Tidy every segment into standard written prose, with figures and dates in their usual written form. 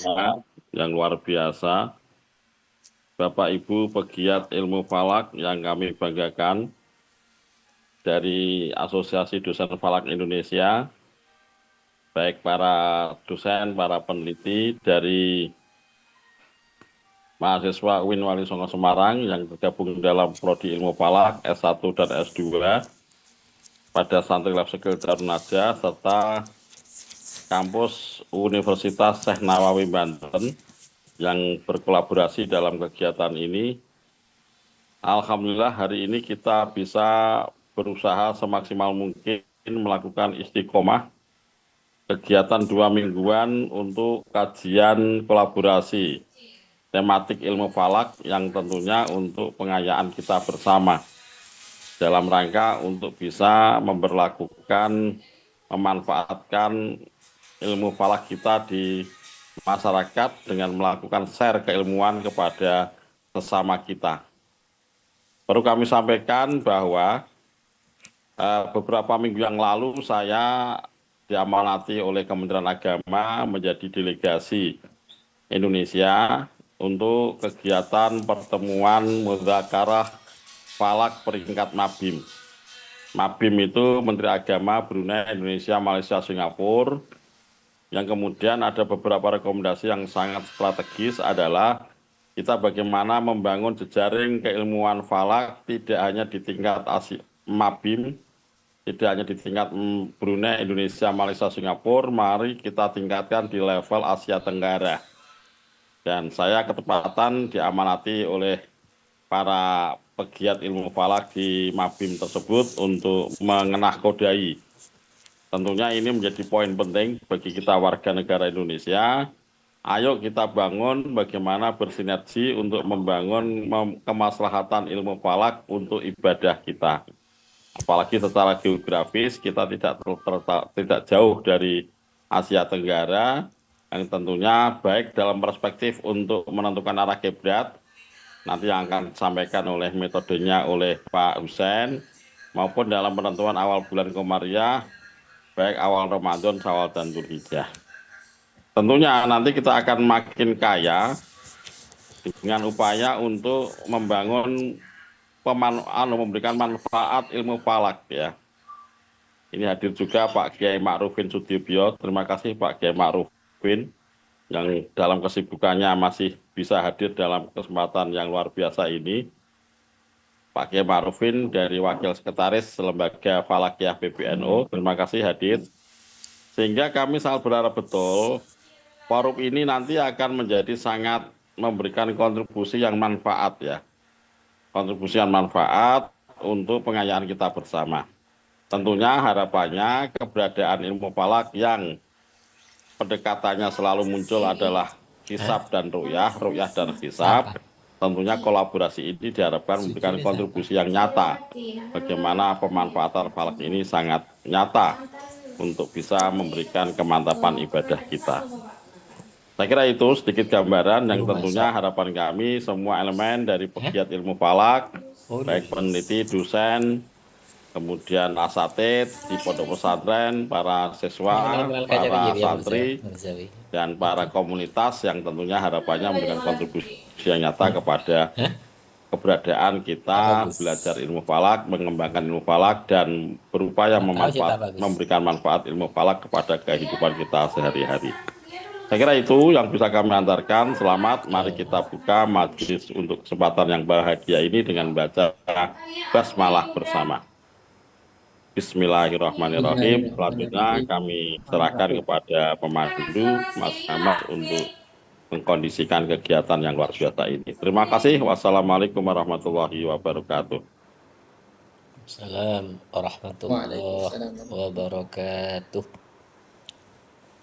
kita yang luar biasa, Bapak Ibu pegiat ilmu falak yang kami banggakan dari Asosiasi Dosen Falak Indonesia, baik para dosen, para peneliti dari mahasiswa UIN Wali Songo Semarang yang tergabung dalam Prodi Ilmu Falak S1 dan S2 pada Santri Lab Skill Tarunaja serta kampus Universitas Syekh Nawawi Banten yang berkolaborasi dalam kegiatan ini. Alhamdulillah hari ini kita bisa berusaha semaksimal mungkin melakukan istiqomah kegiatan 2 mingguan untuk kajian kolaborasi tematik ilmu falak yang tentunya untuk pengayaan kita bersama dalam rangka untuk bisa memanfaatkan ilmu falak kita di masyarakat dengan melakukan share keilmuan kepada sesama kita. Perlu kami sampaikan bahwa beberapa minggu yang lalu saya diamanati oleh Kementerian Agama menjadi delegasi Indonesia untuk kegiatan pertemuan mudzakarah falak peringkat Mabim. Mabim itu Menteri Agama Brunei, Indonesia, Malaysia, Singapura. Yang kemudian ada beberapa rekomendasi yang sangat strategis adalah kita bagaimana membangun jejaring keilmuan falak tidak hanya di tingkat Mabim, tidak hanya di tingkat Brunei, Indonesia, Malaysia, Singapura, mari kita tingkatkan di level Asia Tenggara. Dan saya ketepatan diamanati oleh para pegiat ilmu falak di Mabim tersebut untuk mengenahkodai. Tentunya ini menjadi poin penting bagi kita warga negara Indonesia. Ayo kita bangun bagaimana bersinergi untuk membangun kemaslahatan ilmu falak untuk ibadah kita. Apalagi secara geografis kita tidak jauh dari Asia Tenggara, yang tentunya baik dalam perspektif untuk menentukan arah kiblat, nanti yang akan disampaikan oleh metodenya oleh Pak Husain, maupun dalam penentuan awal bulan Komariah, baik awal Ramadan, Syawal, dan Dzulhijjah. Tentunya nanti kita akan makin kaya dengan upaya untuk memberikan manfaat ilmu falak ya. Ini hadir juga Pak Kiai Ma'rufin Sudibyo. Terima kasih Pak Kiai Ma'rufin yang dalam kesibukannya masih bisa hadir dalam kesempatan yang luar biasa ini. Pak Kiai Ma'rufin dari Wakil Sekretaris Lembaga Falakiyah PBNU. Terima kasih hadir. Sehingga kami sangat berharap betul forum ini nanti akan menjadi sangat memberikan kontribusi yang manfaat ya. Kontribusi yang manfaat untuk pengayaan kita bersama. Tentunya harapannya keberadaan ilmu falak yang pendekatannya selalu muncul adalah hisab dan ru'yah dan hisab. Tentunya kolaborasi ini diharapkan memberikan kontribusi yang nyata. Bagaimana pemanfaatan falak ini sangat nyata untuk bisa memberikan kemantapan ibadah kita. Saya kira itu sedikit gambaran yang tentunya harapan kami semua elemen dari pegiat ilmu falak, baik peneliti, dosen, kemudian asatid di pondok pesantren, para siswa, para santri, dan para komunitas yang tentunya harapannya memberikan kontribusi yang nyata kepada keberadaan kita belajar ilmu falak, mengembangkan ilmu falak, dan berupaya memberikan manfaat ilmu falak kepada kehidupan kita sehari-hari. Saya kira itu yang bisa kami antarkan. Selamat, mari kita buka majelis untuk kesempatan yang bahagia ini dengan membaca basmalah bersama. Bismillahirrahmanirrahim. Selanjutnya kami serahkan kepada pemandu Mas Ahmad untuk mengkondisikan kegiatan yang luar biasa ini. Terima kasih. Wassalamualaikum warahmatullahi wabarakatuh. Assalamualaikum warahmatullahi wabarakatuh.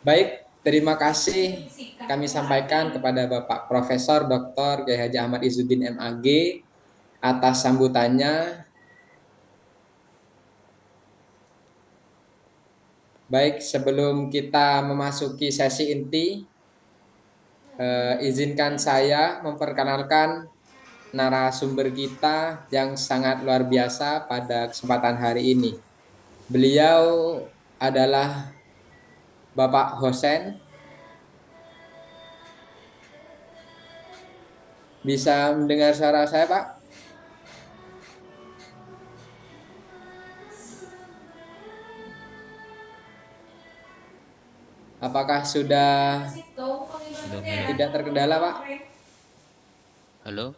Baik, terima kasih kami sampaikan kepada Bapak Profesor Dr. Kiai Haji Ahmad Izzuddin MAG atas sambutannya. Baik, sebelum kita memasuki sesi inti, izinkan saya memperkenalkan narasumber kita yang sangat luar biasa pada kesempatan hari ini. Beliau adalah Bapak Husain Bisa mendengar suara saya, Pak? Apakah sudah tidak terkendala, Pak? Halo.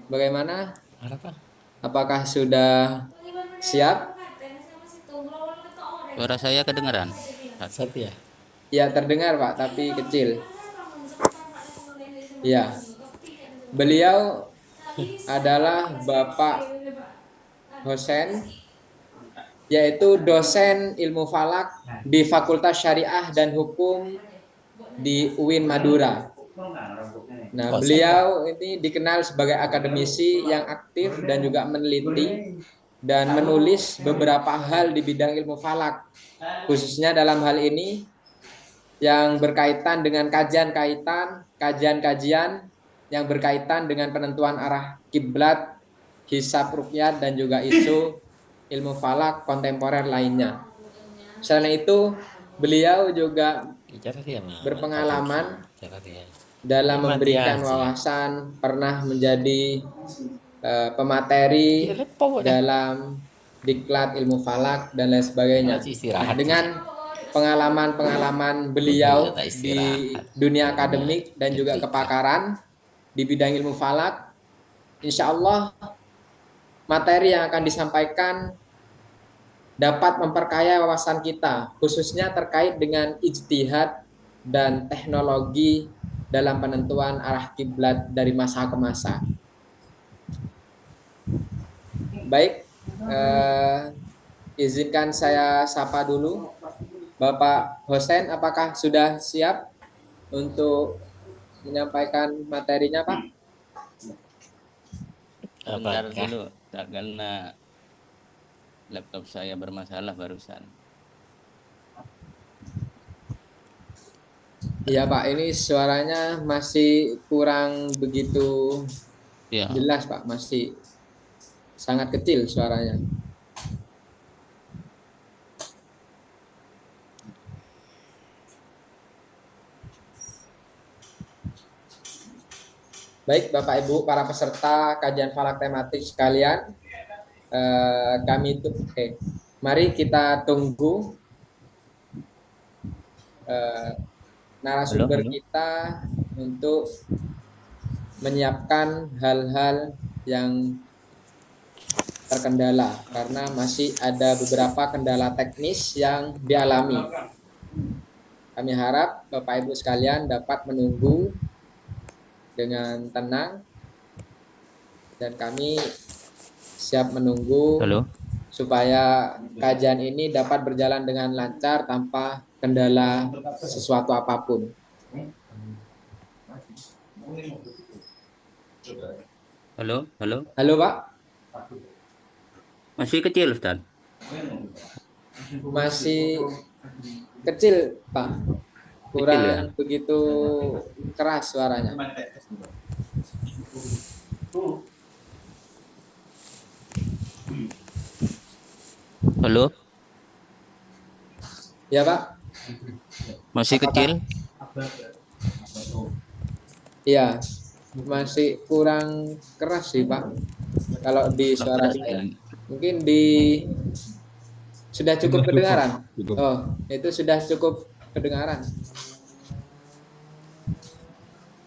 Bagaimana? Apakah sudah siap? Suara saya kedengaran? Satu ya? Ya, terdengar, Pak, tapi kecil. Ya. Beliau adalah Bapak Hosen, yaitu dosen ilmu falak di Fakultas Syariah dan Hukum di UIN Madura. Nah, beliau ini dikenal sebagai akademisi yang aktif dan juga meneliti dan menulis beberapa hal di bidang ilmu falak, khususnya dalam hal ini yang berkaitan dengan kajian-kajian yang berkaitan dengan penentuan arah kiblat, hisab ruqyah, dan juga isu ilmu falak kontemporer lainnya. Selain itu, beliau juga berpengalaman dalam memberikan wawasan, pernah menjadi pemateri dalam diklat ilmu falak dan lain sebagainya. Nah, dengan pengalaman-pengalaman beliau di dunia akademik dan juga kepakaran di bidang ilmu falak, insya Allah materi yang akan disampaikan dapat memperkaya wawasan kita, khususnya terkait dengan ijtihad dan teknologi dalam penentuan arah kiblat dari masa ke masa. Baik, izinkan saya sapa dulu Bapak Hosen, apakah sudah siap untuk menyampaikan materinya, Pak? Bentar dulu, karena laptop saya bermasalah barusan. Iya, Pak, ini suaranya masih kurang begitu jelas, Pak, masih sangat kecil suaranya. Baik, Bapak Ibu para peserta kajian falak tematik sekalian, mari kita tunggu narasumber kita untuk menyiapkan hal-hal yang terkendala karena masih ada beberapa kendala teknis yang dialami. Kami harap Bapak Ibu sekalian dapat menunggu dengan tenang dan kami siap menunggu supaya kajian ini dapat berjalan dengan lancar tanpa kendala sesuatu apapun. Halo. Halo, Pak. Masih kecil, Ustaz? Masih kecil, Pak. Kurang begitu keras suaranya. Halo. Ya, Pak. Masih kecil? Iya, masih kurang keras sih, Pak. Kalau di suara saya. Mungkin sudah cukup kedengaran. Oh, itu sudah cukup kedengaran.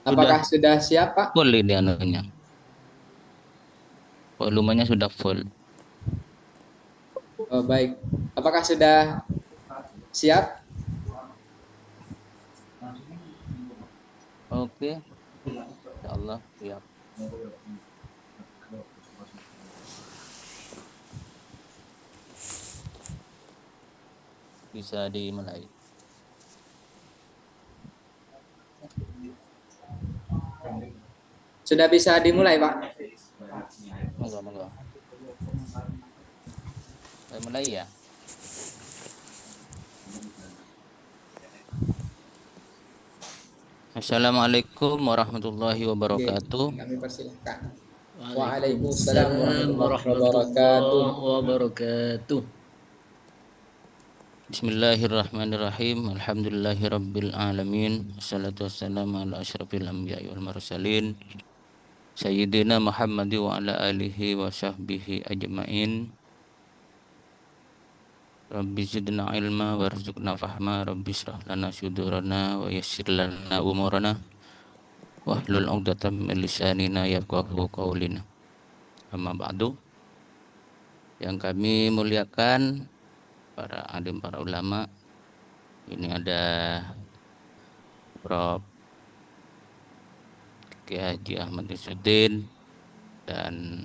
Apakah sudah siap, Pak? Full ini anunya. Volumenya sudah full. Oh, baik. Apakah sudah siap? Oke. Insyaallah siap. Bisa dimulai. Sudah bisa dimulai, Pak? Monggo. Saya mulai ya. Assalamualaikum warahmatullahi wabarakatuh. Kami persilahkan. Waalaikumsalam warahmatullahi wabarakatuh. Bismillahirrahmanirrahim. Alhamdulillahirabbil alamin. Wassalatu wassalamu ala asyrafil anbiya'i wal mursalin. Sayyidina Muhammad wa ala alihi wa sahbihi ajma'in. Rabbi zidna ilma warzuqna fahma. Rabbi shrah lana sudurana wa yassir lana umurana. Wahlul 'uqdatam min lisanina yafqahu qawlina. Amma ba'du. Yang kami muliakan para alim, para ulama. Ini ada Prof. Kiai Haji Ahmad Isuddin dan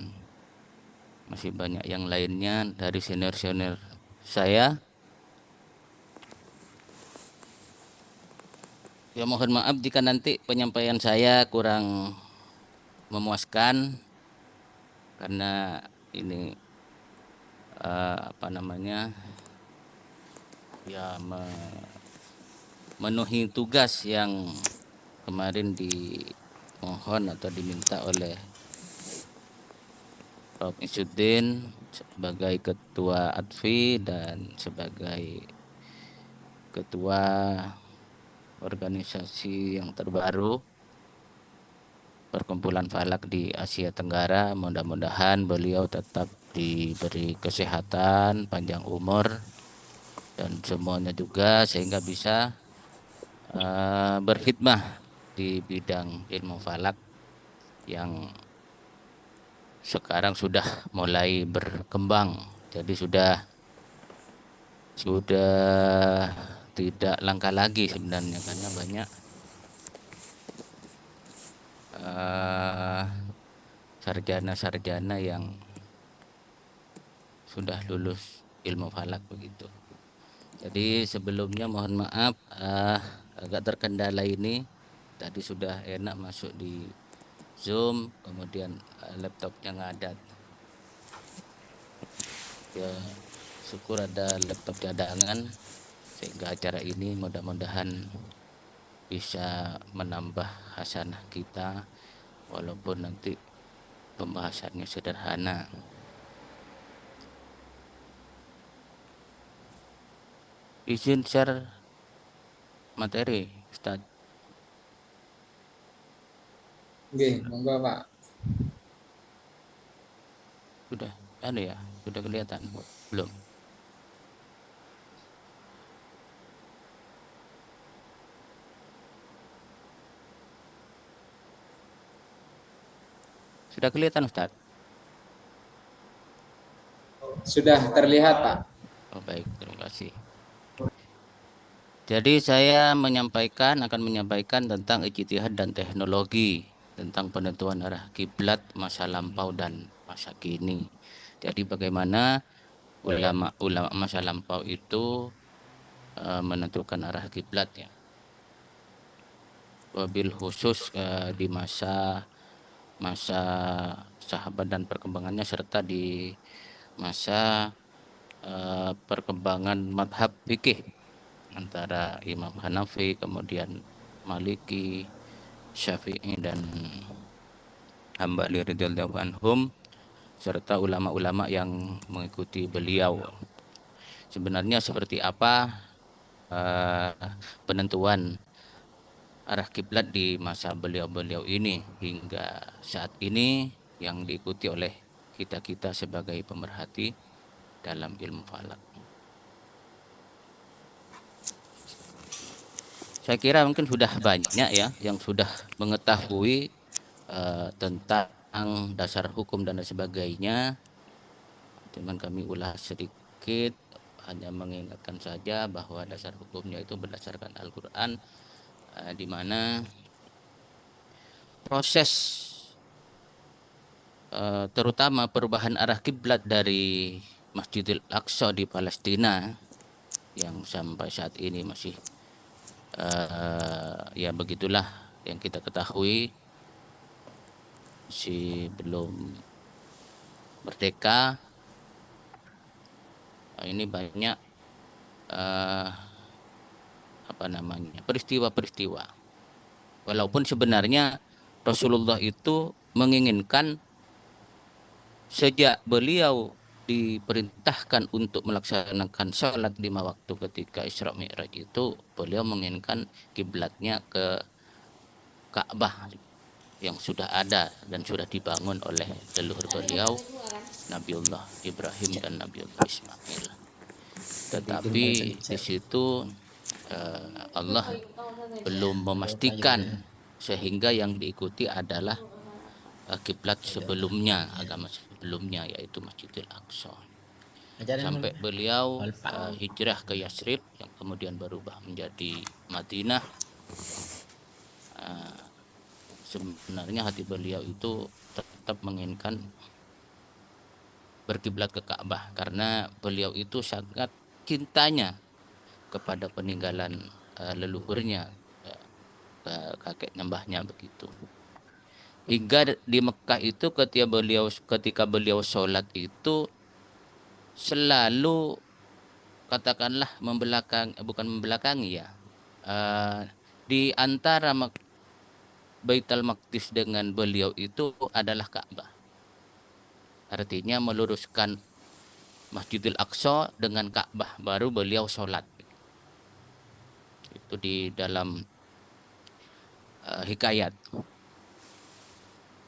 masih banyak yang lainnya dari senior-senior saya. Ya mohon maaf jika nanti penyampaian saya kurang memuaskan karena ini ya memenuhi tugas yang kemarin dimohon atau diminta oleh Prof. Isuddin sebagai ketua ADFI dan sebagai ketua organisasi yang terbaru Perkumpulan Falak di Asia Tenggara. Mudah-mudahan beliau tetap diberi kesehatan, panjang umur, dan semuanya juga sehingga bisa berkhidmah di bidang ilmu falak yang sekarang sudah mulai berkembang. Jadi sudah tidak langka lagi sebenarnya karena banyak sarjana-sarjana yang sudah lulus ilmu falak begitu. Jadi sebelumnya mohon maaf agak terkendala ini. Tadi sudah enak masuk di Zoom, kemudian laptopnya ngadat. Ya syukur ada laptop cadangan sehingga acara ini mudah-mudahan bisa menambah hasanah kita walaupun nanti pembahasannya sederhana. Izin share materi, Ustaz. Oke, monggo Pak. Sudah ada ya? Sudah kelihatan? Belum? Sudah kelihatan, Ustaz? Sudah terlihat Pak. Oh baik, terima kasih. Jadi saya akan menyampaikan tentang ijtihad dan teknologi, tentang penentuan arah kiblat masa lampau dan masa kini. Jadi bagaimana ulama masa lampau itu menentukan arah kiblatnya. Wabil khusus di masa sahabat dan perkembangannya serta di masa perkembangan madhab fikih antara Imam Hanafi, kemudian Maliki, Syafi'i, dan Hambali radhiyallahu anhum, serta ulama-ulama yang mengikuti beliau. Sebenarnya seperti apa penentuan arah kiblat di masa beliau-beliau ini hingga saat ini yang diikuti oleh kita-kita sebagai pemerhati dalam ilmu falak. Saya kira mungkin sudah banyak ya yang sudah mengetahui tentang dasar hukum dan sebagainya. Cuman kami ulas sedikit, hanya mengingatkan saja bahwa dasar hukumnya itu berdasarkan Al-Quran, di mana proses terutama perubahan arah kiblat dari Masjidil Aqsa di Palestina yang sampai saat ini masih ya begitulah yang kita ketahui, masih belum merdeka. Ini banyak peristiwa-peristiwa. Walaupun sebenarnya Rasulullah itu menginginkan sejak beliau diperintahkan untuk melaksanakan sholat 5 waktu ketika Isra Mi'raj itu, beliau menginginkan kiblatnya ke Ka'bah yang sudah ada dan sudah dibangun oleh leluhur beliau, Nabiullah Ibrahim dan Nabiullah Ismail. Tetapi di situ Allah belum memastikan, sehingga yang diikuti adalah kiblat sebelumnya, agama sebelumnya, yaitu Masjidil Aqsa. Sampai beliau hijrah ke Yasrib yang kemudian berubah menjadi Madinah. Sebenarnya hati beliau itu tetap menginginkan berkiblat ke Ka'bah karena beliau itu sangat cintanya kepada peninggalan leluhurnya, kakek nyembahnya begitu. Hingga di Mekah itu ketika beliau sholat itu selalu, katakanlah bukan membelakangi ya, di antara Baitul Maqdis dengan beliau itu adalah Ka'bah. Artinya meluruskan Masjidil Aqsa dengan Ka'bah, baru beliau sholat. Itu di dalam hikayat.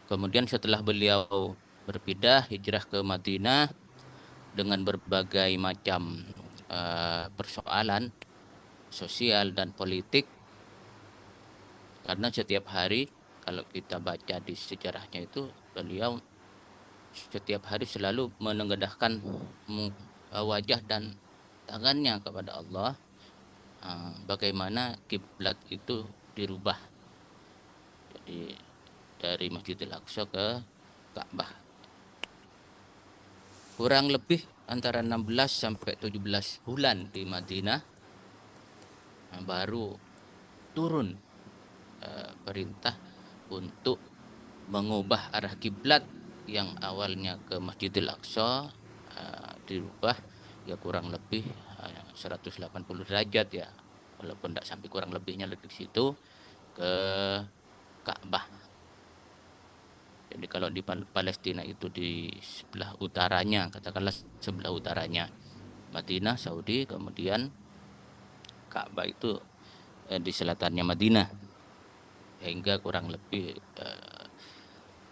Kemudian setelah beliau berpindah hijrah ke Madinah dengan berbagai macam persoalan sosial dan politik, karena setiap hari kalau kita baca di sejarahnya itu, beliau setiap hari selalu menengadahkan wajah dan tangannya kepada Allah, bagaimana kiblat itu dirubah, jadi dari Masjidil Aqsa ke Ka'bah. Kurang lebih antara 16 sampai 17 bulan di Madinah, baru turun perintah untuk mengubah arah kiblat yang awalnya ke Masjidil Aqsa, dirubah ya kurang lebih 180 derajat ya, walaupun tidak sampai, kurang lebihnya lebih di situ, ke Ka'bah. Jadi kalau di Palestina itu di sebelah utaranya, katakanlah sebelah utaranya Madinah, Saudi, kemudian Ka'bah itu di selatannya Madinah, hingga kurang lebih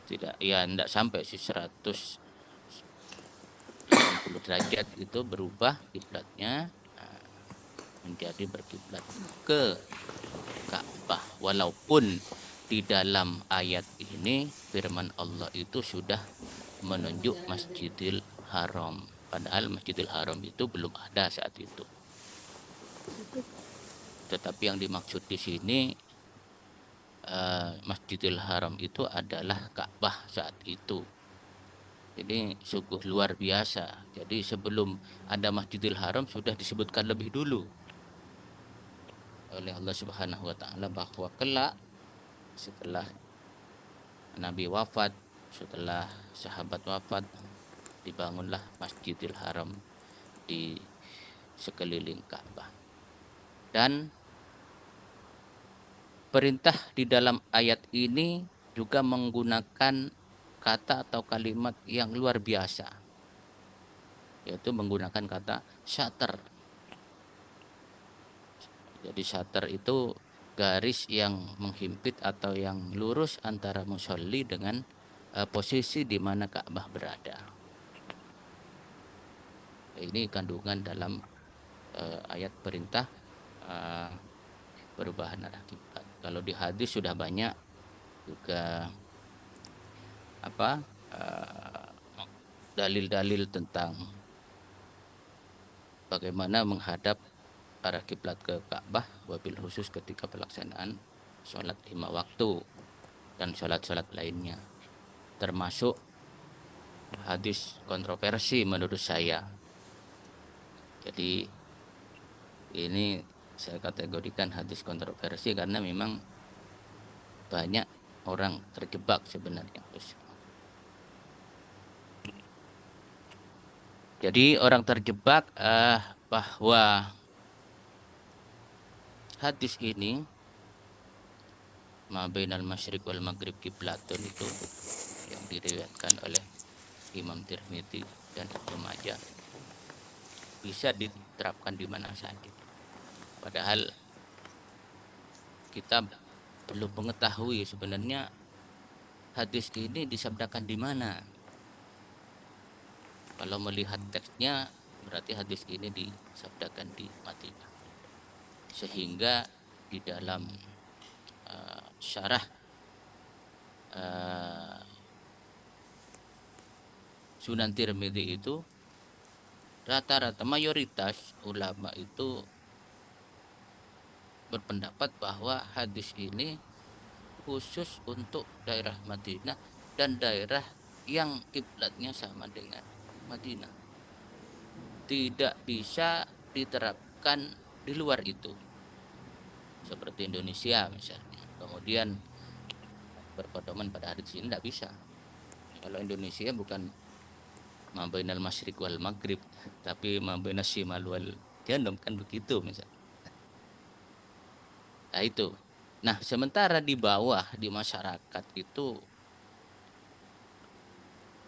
tidak sampai sih 180 derajat itu berubah kiblatnya menjadi berkiblat ke Ka'bah. Walaupun di dalam ayat ini firman Allah itu sudah menunjuk Masjidil Haram, padahal Masjidil Haram itu belum ada saat itu. Tetapi yang dimaksud di sini Masjidil Haram itu adalah Ka'bah saat itu. Ini sungguh luar biasa. Jadi sebelum ada Masjidil Haram sudah disebutkan lebih dulu oleh Allah Subhanahu wa taala bahwa kelak setelah Nabi wafat, setelah sahabat wafat, dibangunlah Masjidil Haram di sekeliling Ka'bah. Dan perintah di dalam ayat ini juga menggunakan kata atau kalimat yang luar biasa, yaitu menggunakan kata syatar. Jadi syatar itu garis yang menghimpit atau yang lurus antara musolli dengan posisi di mana Ka'bah berada. Ini kandungan dalam ayat perintah perubahan arah kiblat. Kalau di hadis sudah banyak juga dalil-dalil tentang bagaimana menghadap arah kiblat ke Ka'bah, wabil khusus ketika pelaksanaan sholat 5 waktu dan sholat-sholat lainnya, termasuk hadis kontroversi menurut saya. Jadi ini saya kategorikan hadis kontroversi karena memang banyak orang terjebak sebenarnya. Jadi orang terjebak bahwa hadis ini ma bainal masyriq wal maghrib kiblatun itu yang diriwayatkan oleh Imam Tirmidzi dan Ibnu Majah bisa diterapkan di mana saja. Padahal kita belum mengetahui sebenarnya hadis ini disabdakan di mana. Kalau melihat teksnya berarti hadis ini disabdakan di Madinah. Sehingga di dalam syarah Sunan Tirmidzi itu rata-rata mayoritas ulama itu berpendapat bahwa hadis ini khusus untuk daerah Madinah dan daerah yang kiblatnya sama dengan Madinah. Tidak bisa diterapkan di luar itu. Seperti Indonesia misalnya. Kemudian berpedoman pada hadis ini tidak bisa. Kalau Indonesia bukan mabainal masyriq wal maghrib, tapi mabainas shimal wal janub, kan begitu misalnya. Nah itu. Nah sementara di bawah di masyarakat itu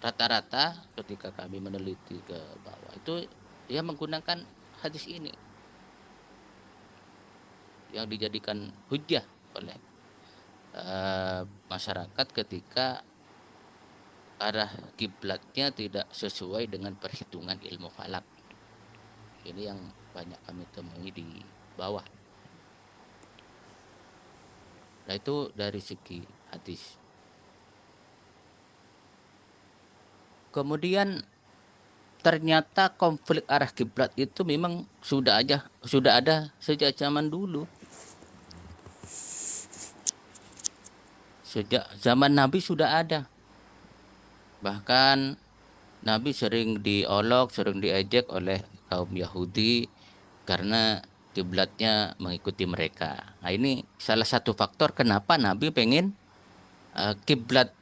rata-rata ketika kami meneliti ke bawah itu dia menggunakan hadis ini yang dijadikan hujjah oleh masyarakat ketika arah kiblatnya tidak sesuai dengan perhitungan ilmu falak. Ini yang banyak kami temui di bawah. Nah itu dari segi hadis. Kemudian ternyata konflik arah kiblat itu memang sudah ada sejak zaman dulu. Sejak zaman Nabi sudah ada. Bahkan Nabi sering diolok, sering diejek oleh kaum Yahudi karena kiblatnya mengikuti mereka. Nah ini salah satu faktor kenapa Nabi pengen kiblat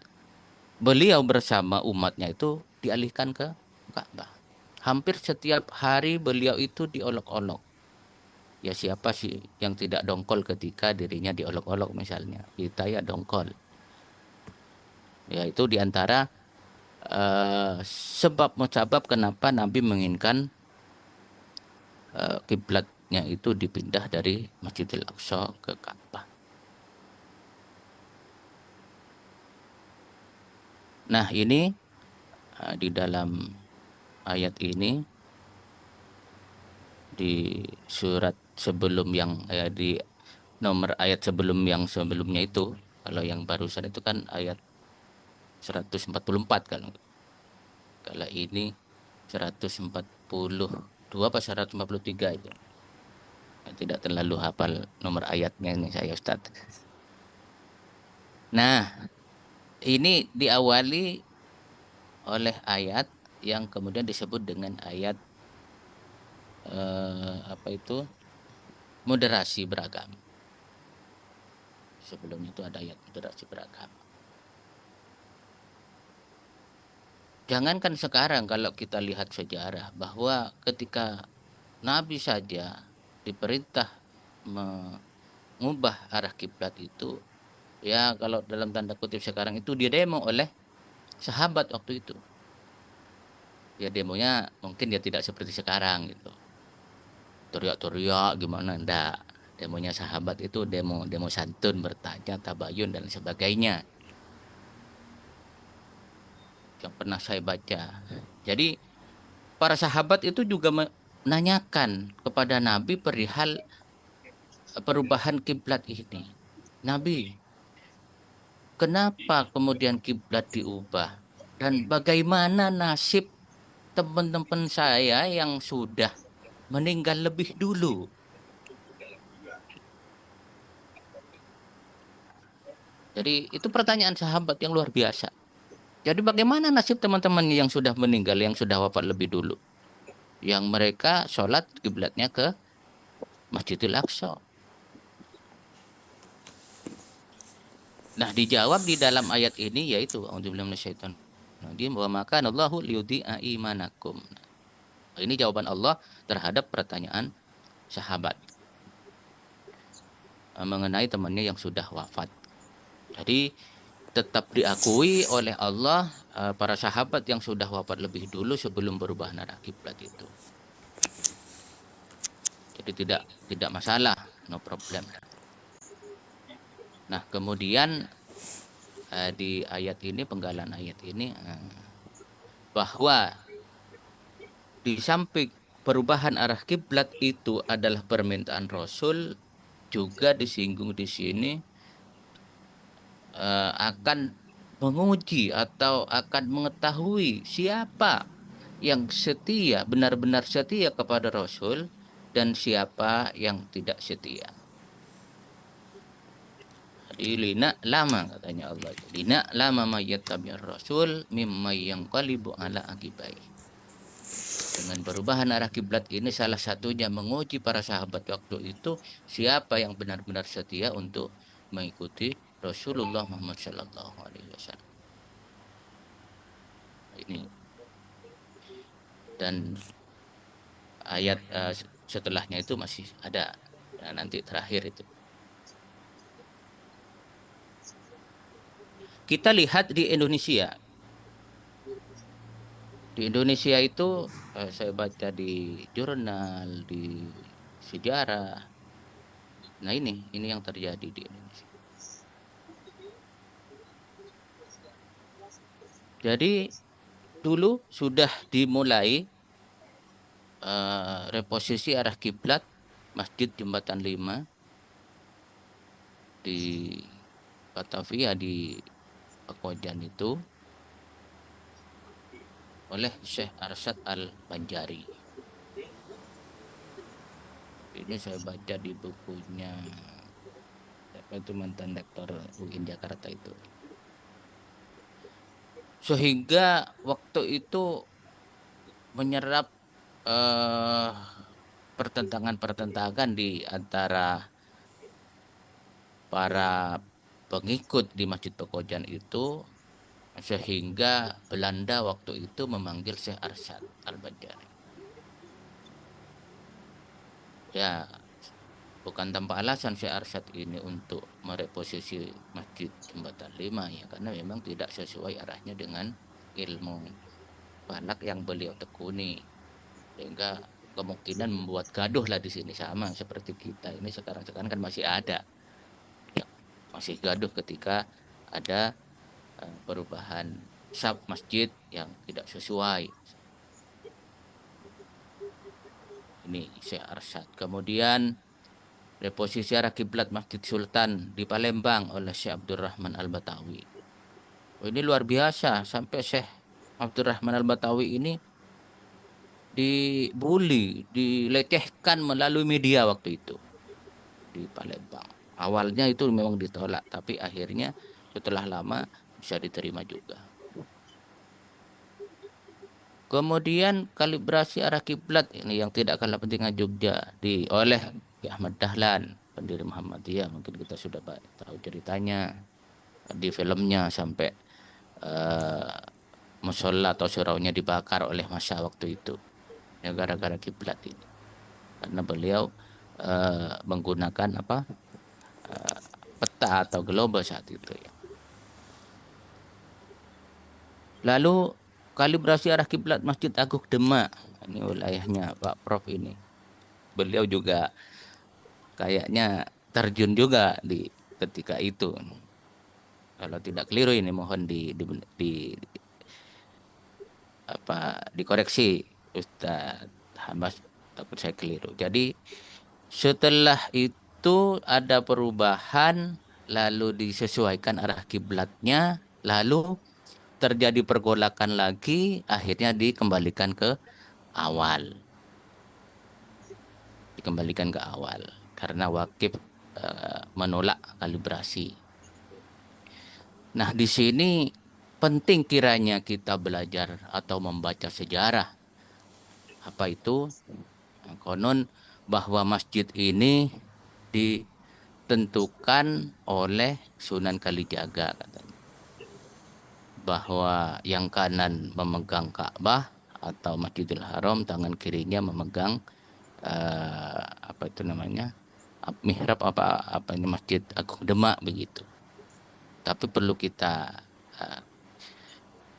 beliau bersama umatnya itu dialihkan ke Ka'bah. Hampir setiap hari beliau itu diolok-olok. Ya siapa sih yang tidak dongkol ketika dirinya diolok-olok misalnya. Kita ya dongkol. Ya itu diantara sebab musabab kenapa Nabi menginginkan kiblatnya itu dipindah dari Masjidil Aqsa ke Ka'bah. Nah ini di dalam ayat ini di surat sebelum yang di nomor ayat sebelum yang sebelumnya itu, kalau yang barusan itu kan ayat 144 kan. Kalau ini 142 apa 143 itu. Tidak terlalu hafal nomor ayatnya ini saya Ustadz. Nah, ini diawali oleh ayat yang kemudian disebut dengan ayat apa itu? Moderasi beragama. Sebelumnya itu ada ayat moderasi beragama. Jangankan sekarang kalau kita lihat sejarah bahwa ketika Nabi saja diperintah mengubah arah kiblat itu, ya kalau dalam tanda kutip sekarang itu dia demo oleh sahabat waktu itu. Ya demonya mungkin ya tidak seperti sekarang gitu. Teriak-teriak gimana, enggak. Demonya sahabat itu demo santun, bertanya, tabayun dan sebagainya. Yang pernah saya baca. Jadi para sahabat itu juga menanyakan kepada Nabi perihal perubahan kiblat ini. Nabi, kenapa kemudian kiblat diubah? Dan bagaimana nasib teman-teman saya yang sudah meninggal lebih dulu? Jadi itu pertanyaan sahabat yang luar biasa. Jadi bagaimana nasib teman-teman yang sudah meninggal, yang sudah wafat lebih dulu? Yang mereka sholat kiblatnya ke Masjidil Aqsa. Nah, dijawab di dalam ayat ini yaitu auzubillahi minasyaitonir rajim wa maka Allahu liyudhi'a imanakum. Ini jawaban Allah terhadap pertanyaan sahabat mengenai temannya yang sudah wafat. Jadi tetap diakui oleh Allah para sahabat yang sudah wafat lebih dulu sebelum perubahan arah kiblat itu. Jadi tidak masalah, no problem. Nah, kemudian di ayat ini, penggalan ayat ini, bahwa di samping perubahan arah kiblat itu adalah permintaan Rasul, juga disinggung di sini akan menguji atau akan mengetahui siapa yang setia, benar-benar setia kepada Rasul, dan siapa yang tidak setia. Jadi lina lama, katanya Allah. Lina lama mayyattabi'ir rasul mimma yanqalibu ala aqibai. Dengan perubahan arah kiblat ini salah satunya menguji para sahabat waktu itu siapa yang benar-benar setia untuk mengikuti Rasulullah Muhammad Sallallahu Alaihi Wasallam. Ini, dan ayat setelahnya itu masih ada. Nah, nanti terakhir itu. Kita lihat di Indonesia. Di Indonesia itu saya baca di jurnal, di sejarah. Nah, ini yang terjadi di Indonesia. Jadi dulu sudah dimulai reposisi arah kiblat Masjid Jembatan 5 di Batavia di Pekojan itu oleh Syekh Arsyad Al-Banjari. Ini saya baca di bukunya itu mantan rektor UIN Jakarta itu. Sehingga waktu itu menyerap pertentangan di antara para pengikut di Masjid Pekojan itu, sehingga Belanda waktu itu memanggil Syekh Arsyad Al-Banjari. Ya, bukan tanpa alasan Syekh Arsyad ini untuk mereposisi Masjid Jembatan 5 ya, karena memang tidak sesuai arahnya dengan ilmu falak yang beliau tekuni, sehingga kemungkinan membuat gaduh lah di sini, sama seperti kita ini sekarang kan masih ada ya, masih gaduh ketika ada perubahan sab masjid yang tidak sesuai. Ini Syekh Arsyad. Kemudian reposisi arah kiblat Masjid Sultan di Palembang oleh Syekh Abdurrahman Al-Batawi. Ini luar biasa, sampai Syekh Abdurrahman Al-Batawi ini dibully, dilecehkan melalui media waktu itu di Palembang. Awalnya itu memang ditolak, tapi akhirnya setelah lama bisa diterima juga. Kemudian kalibrasi arah kiblat ini yang tidak kalah pentingnya Jogja oleh Ahmad Dahlan, pendiri Muhammadiyah. Mungkin kita sudah tahu ceritanya di filmnya, sampai musola atau suraunya dibakar oleh massa waktu itu ya, gara-gara kiblat ini, karena beliau menggunakan peta atau global saat itu ya. Lalu kalibrasi arah kiblat Masjid Agung Demak, ini wilayahnya Pak Prof ini. Beliau juga kayaknya terjun juga di ketika itu. Kalau tidak keliru ini mohon dikoreksi Ustaz Hambas, takut saya keliru. Jadi setelah itu ada perubahan, lalu disesuaikan arah kiblatnya, lalu terjadi pergolakan lagi, akhirnya dikembalikan ke awal. Karena Waqif menolak kalibrasi. Nah, di sini penting kiranya kita belajar atau membaca sejarah. Apa itu? Konon bahwa masjid ini ditentukan oleh Sunan Kalijaga, katanya, bahwa yang kanan memegang Ka'bah atau Masjidil Haram, tangan kirinya memegang mihrab ini Masjid Agung Demak begitu. Tapi perlu kita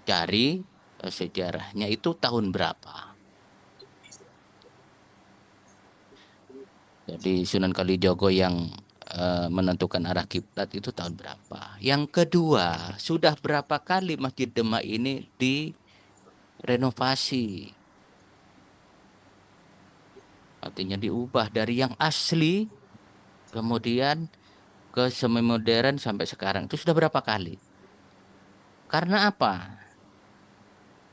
cari sejarahnya itu tahun berapa. Jadi Sunan Kalijogo yang menentukan arah kiblat itu tahun berapa. Yang kedua, sudah berapa kali Masjid Demak ini direnovasi. Artinya diubah dari yang asli, kemudian ke semi modern sampai sekarang. Itu sudah berapa kali? Karena apa?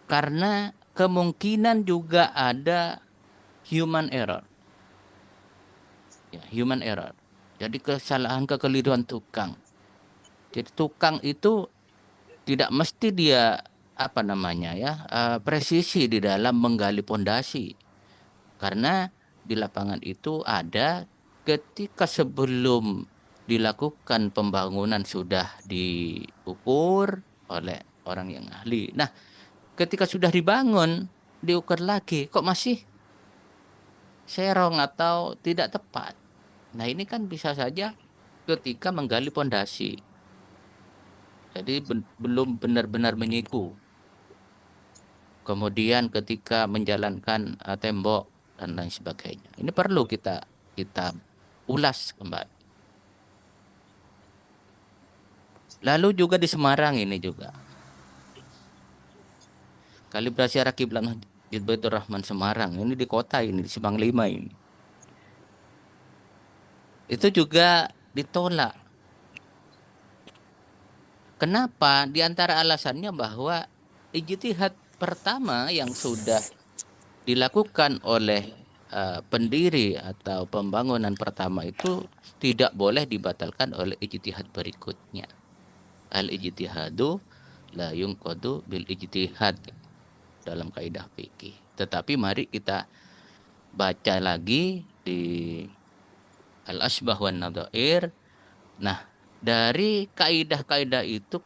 Karena kemungkinan juga ada human error. Ya, human error. Jadi kesalahan kekeliruan tukang. Jadi tukang itu tidak mesti dia apa namanya ya presisi di dalam menggali pondasi. Karena di lapangan itu ada ketika sebelum dilakukan pembangunan sudah diukur oleh orang yang ahli. Nah, ketika sudah dibangun, diukur lagi, kok masih serong atau tidak tepat. Nah, ini kan bisa saja ketika menggali pondasi. Jadi belum benar-benar menyiku. Kemudian ketika menjalankan tembok dan lain sebagainya. Ini perlu kita ulas kembali. Lalu juga di Semarang ini juga. Kalibrasi arah kiblat Masjid Baitur Rahman Semarang. Ini di kota ini, di Simpang 5 ini. Itu juga ditolak. Kenapa? Di antara alasannya bahwa ijtihad pertama yang sudah dilakukan oleh pendiri atau pembangunan pertama itu tidak boleh dibatalkan oleh ijtihad berikutnya. Al-ijtihadu la yunqadu bil ijtihad dalam kaidah fikih. Tetapi mari kita baca lagi di Al-Asbah wan Nadhair. Nah, dari kaidah-kaidah itu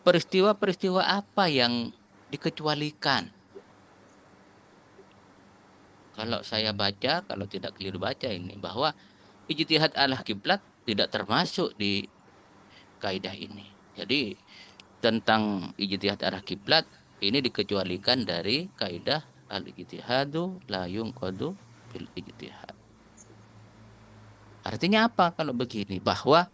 peristiwa-peristiwa apa yang dikecualikan? Kalau saya baca, kalau tidak keliru baca ini, bahwa ijtihad ala kiblat tidak termasuk di kaidah ini. Jadi tentang ijtihad arah kiblat ini dikecualikan dari kaidah al-ijtihadu la yunqadu bil ijtihad. Artinya apa kalau begini? Bahwa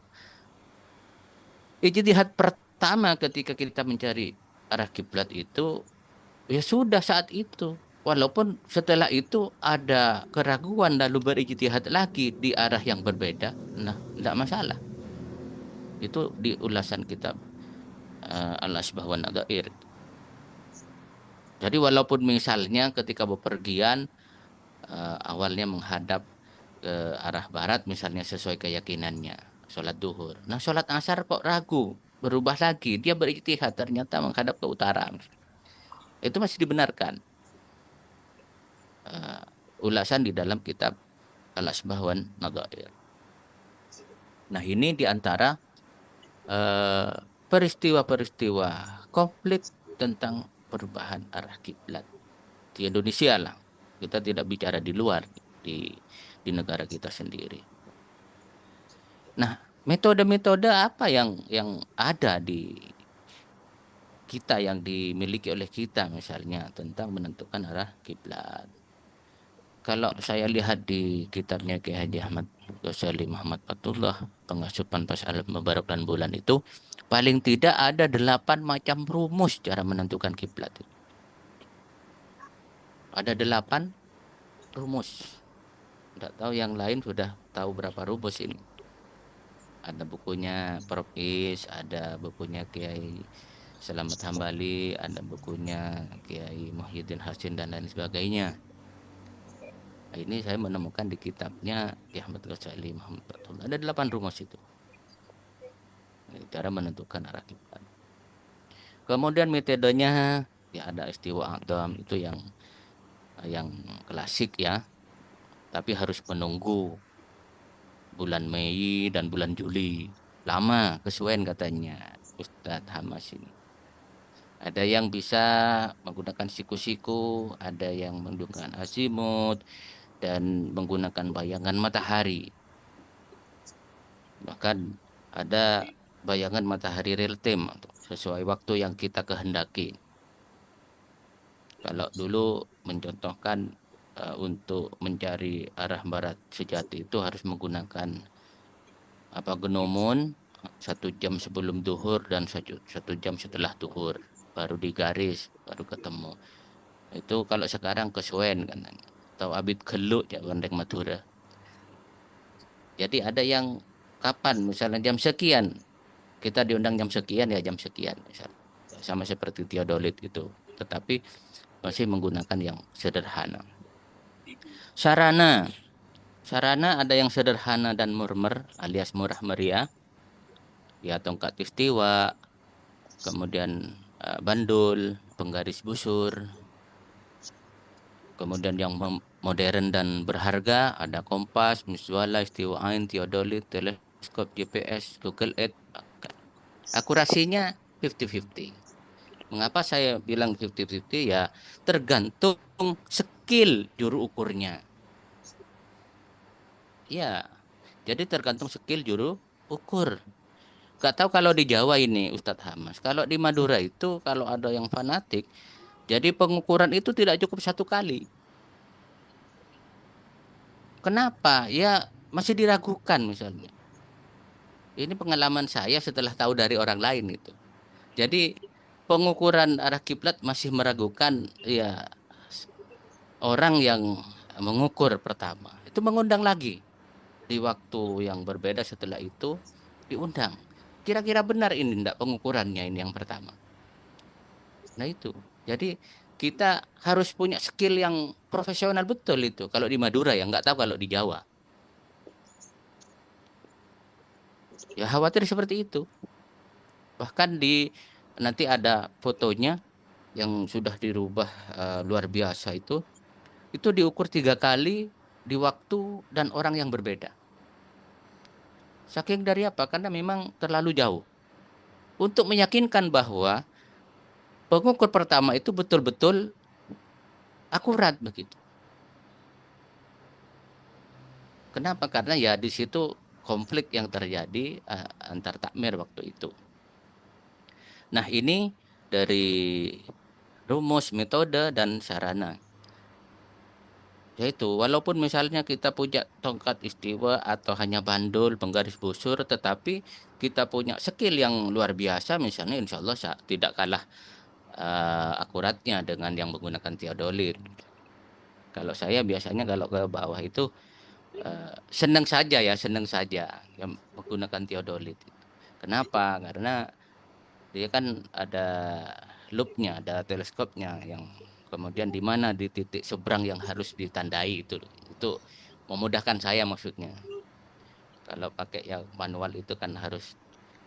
ijtihad pertama ketika kita mencari arah kiblat itu ya sudah saat itu. Walaupun setelah itu ada keraguan lalu berijtihad lagi di arah yang berbeda, nah tidak masalah. Itu di ulasan kitab Al-Asbah wan Nadhair. Jadi walaupun misalnya ketika bepergian awalnya menghadap ke arah barat misalnya sesuai keyakinannya, sholat duhur. Nah sholat asar kok ragu, berubah lagi, dia berijtihad ternyata menghadap ke utara. Itu masih dibenarkan. Ulasan di dalam kitab Al-Asbah wan Nadhair. Nah ini diantara peristiwa-peristiwa konflik tentang perubahan arah kiblat di Indonesia lah. Kita tidak bicara di luar di negara kita sendiri. Nah, metode-metode apa yang ada di kita yang dimiliki oleh kita misalnya tentang menentukan arah kiblat. Kalau saya lihat di kitabnya Kiai Haji Ahmad Ghazali Muhammad Fatullah Pengasupan pas Alam Mubarak dan Bulan itu paling tidak ada 8 macam rumus cara menentukan kiblat. Ada 8 rumus. Tidak tahu yang lain sudah tahu berapa rumus ini. Ada bukunya Prof. Is, ada bukunya Kiai Selamat Hambali, ada bukunya Kiai Muhyiddin Hasin dan lain sebagainya. Ini saya menemukan di kitabnya Kiai Ahmad Ghazali Muhammad Fatullah. Ada 8 rumus itu. Cara menentukan arah kiblat. Kemudian metodenya ya ada istiwa adam itu yang klasik ya. Tapi harus menunggu bulan Mei dan bulan Juli. Lama kesuwen katanya Ustadz Hamas ini. Ada yang bisa menggunakan siku-siku, ada yang menggunakan azimut, dan menggunakan bayangan matahari. Bahkan ada bayangan matahari real time sesuai waktu yang kita kehendaki. Kalau dulu mencontohkan untuk mencari arah barat sejati itu harus menggunakan genomon 1 jam sebelum duhur dan 1 jam setelah duhur, baru digaris, baru ketemu. Itu kalau sekarang kesuwen kan, atau abit geluk ya Bandeng Madura. Jadi ada yang kapan, misalnya jam sekian, kita diundang jam sekian ya jam sekian, misalnya. Sama seperti teodolit itu, tetapi masih menggunakan yang sederhana. Sarana, sarana ada yang sederhana dan murmer alias murah meriah, ya tongkat istiwa, kemudian bandul, penggaris busur. Kemudian yang modern dan berharga ada kompas, miswala, istiwa'ain, teodolit, teleskop, GPS, Google Earth. Akurasinya 50-50. Mengapa saya bilang 50-50? Ya tergantung skill juru ukurnya. Ya, jadi tergantung skill juru ukur. Gak tahu kalau di Jawa ini Ustadz Hamas. Kalau di Madura itu kalau ada yang fanatik, jadi pengukuran itu tidak cukup 1 kali. Kenapa? Ya masih diragukan misalnya. Ini pengalaman saya setelah tahu dari orang lain itu. Jadi pengukuran arah kiblat masih meragukan ya orang yang mengukur pertama. Itu mengundang lagi di waktu yang berbeda setelah itu diundang. Kira-kira benar ini enggak pengukurannya ini yang pertama. Nah itu. Jadi kita harus punya skill yang profesional betul itu. Kalau di Madura ya nggak tahu kalau di Jawa. Ya khawatir seperti itu. Bahkan nanti ada fotonya yang sudah dirubah luar biasa itu diukur 3 kali di waktu dan orang yang berbeda. Saking dari apa? Karena memang terlalu jauh. Untuk meyakinkan bahwa pengukur pertama itu betul-betul akurat begitu. Kenapa? Karena ya di situ konflik yang terjadi antar takmir waktu itu. Nah ini dari rumus, metode, dan sarana. Yaitu, walaupun misalnya kita punya tongkat istiwa atau hanya bandul, penggaris busur, tetapi kita punya skill yang luar biasa, misalnya insya Allah tidak kalah akuratnya dengan yang menggunakan teodolit. Kalau saya biasanya kalau ke bawah itu senang saja ya, senang saja yang menggunakan teodolit. Kenapa? Karena dia kan ada loopnya, ada teleskopnya yang kemudian di mana di titik seberang yang harus ditandai itu memudahkan saya maksudnya. Kalau pakai yang manual itu kan harus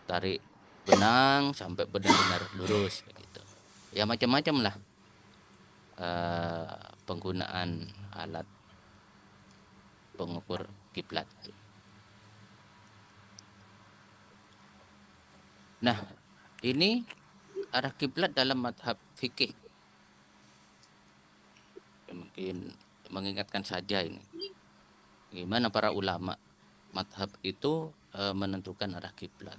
tarik benang sampai benar-benar lurus begitu. Ya macam-macam lah penggunaan alat pengukur kiblat. Nah, ini arah kiblat dalam madhab fikih. Mungkin mengingatkan saja ini. Gimana para ulama madhab itu menentukan arah kiblat.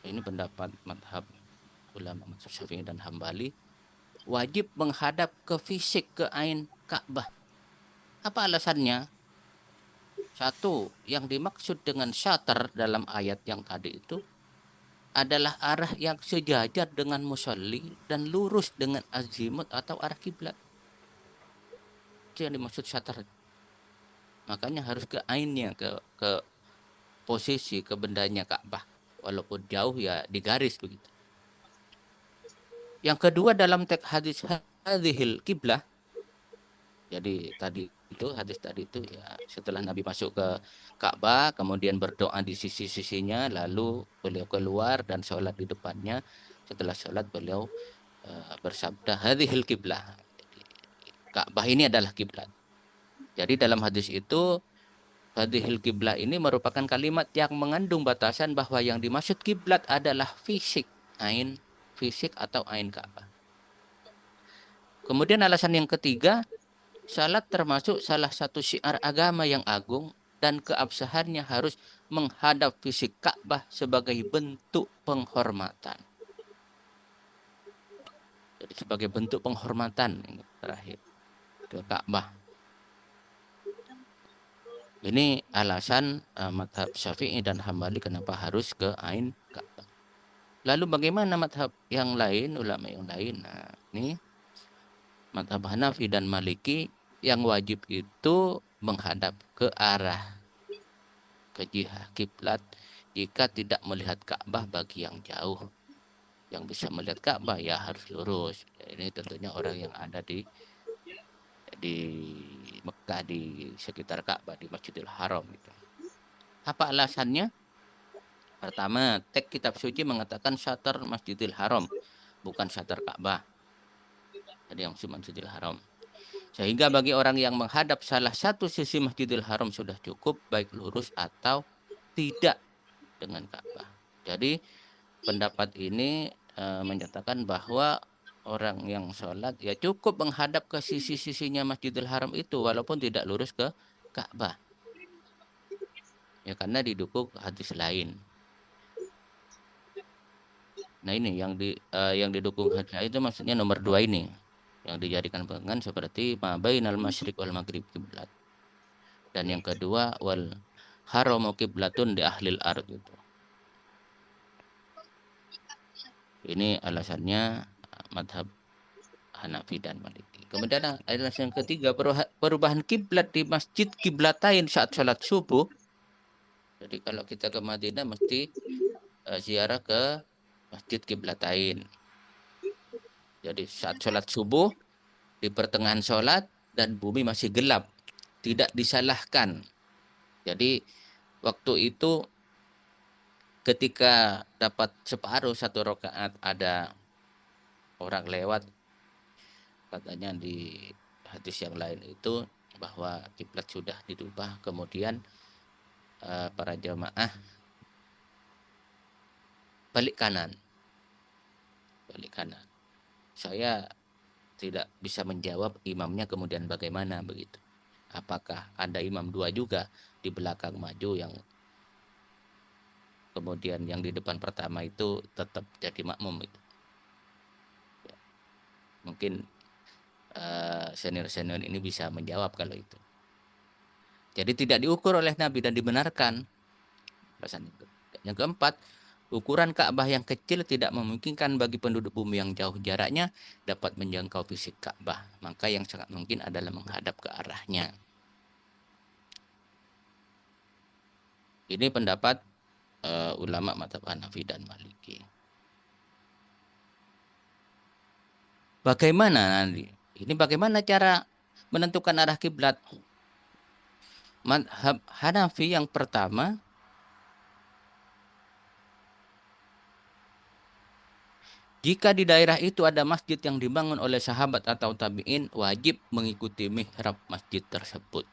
Ini pendapat madhab ulama madhab Syafi'i dan Hambali. Wajib menghadap ke fisik, ke ain Ka'bah. Apa alasannya? Satu, yang dimaksud dengan syatar dalam ayat yang tadi itu adalah arah yang sejajar dengan musalli dan lurus dengan azimut atau arah kiblat. Itu yang dimaksud syatar. Makanya harus ke ainnya, ke posisi, ke bendanya Ka'bah. Walaupun jauh ya digaris begitu. Yang kedua dalam teks hadis hadhil kiblah. Jadi hadis tadi itu ya setelah Nabi masuk ke Ka'bah kemudian berdoa di sisi-sisinya lalu beliau keluar dan sholat di depannya. Setelah sholat beliau bersabda hadhil kiblah. Ka'bah ini adalah kiblat. Jadi dalam hadis itu hadhil kiblah ini merupakan kalimat yang mengandung batasan bahwa yang dimaksud kiblat adalah fisik atau ain Ka'bah. Kemudian alasan yang ketiga, salat termasuk salah satu syiar agama yang agung dan keabsahannya harus menghadap fisik Ka'bah sebagai bentuk penghormatan. Jadi sebagai bentuk penghormatan ini terakhir ke Ka'bah. Ini alasan mazhab Syafi'i dan Hambali kenapa harus ke Ain Ka'bah. Lalu bagaimana mazhab yang lain, ulama yang lain? Nah, ini mazhab Hanafi dan Maliki yang wajib itu menghadap ke arah ke jihah kiblat jika tidak melihat Ka'bah bagi yang jauh. Yang bisa melihat Ka'bah ya harus lurus. Ini tentunya orang yang ada di Mekah, di sekitar Ka'bah, di Masjidil Haram itu. Apa alasannya? Pertama, teks kitab suci mengatakan syatar Masjidil Haram, bukan syatar Ka'bah. Jadi yang cuma Masjidil Haram. Sehingga bagi orang yang menghadap salah satu sisi Masjidil Haram sudah cukup, baik lurus atau tidak dengan Ka'bah. Jadi pendapat ini menyatakan bahwa orang yang sholat ya cukup menghadap ke sisi-sisinya Masjidil Haram itu walaupun tidak lurus ke Ka'bah. Ya karena didukung hadis lain. Nah ini yang didukung hadis lain itu maksudnya nomor 2 ini yang dijadikan pegangan seperti ma bainal masyriq wal maghrib kiblat. Dan yang kedua wal haramu kiblatun di ahlil ard itu. Ini alasannya madhab Hanafi dan Maliki. Kemudian alasan yang ketiga, perubahan kiblat di masjid kiblatain saat sholat subuh. Jadi kalau kita ke Madinah mesti ziarah ke masjid kiblatain. Jadi saat sholat subuh di pertengahan sholat dan bumi masih gelap, tidak disalahkan. Jadi waktu itu ketika dapat separuh 1 rakaat ada orang lewat, katanya di hadis yang lain itu bahwa kiblat sudah dirubah, kemudian para jamaah balik kanan. Saya tidak bisa menjawab imamnya kemudian bagaimana begitu. Apakah ada imam 2 juga di belakang maju, yang kemudian yang di depan pertama itu tetap jadi makmum itu. Ya. Mungkin senior-senior ini bisa menjawab kalau itu. Jadi tidak diukur oleh Nabi dan dibenarkan. Yang keempat, ukuran Ka'bah yang kecil tidak memungkinkan bagi penduduk bumi yang jauh jaraknya dapat menjangkau fisik Ka'bah. Maka yang sangat mungkin adalah menghadap ke arahnya. Ini pendapat ulama mazhab Hanafi dan Maliki. Bagaimana nanti? Ini bagaimana cara menentukan arah kiblat? Mazhab Hanafi yang pertama, jika di daerah itu ada masjid yang dibangun oleh sahabat atau tabi'in, wajib mengikuti mihrab masjid tersebut.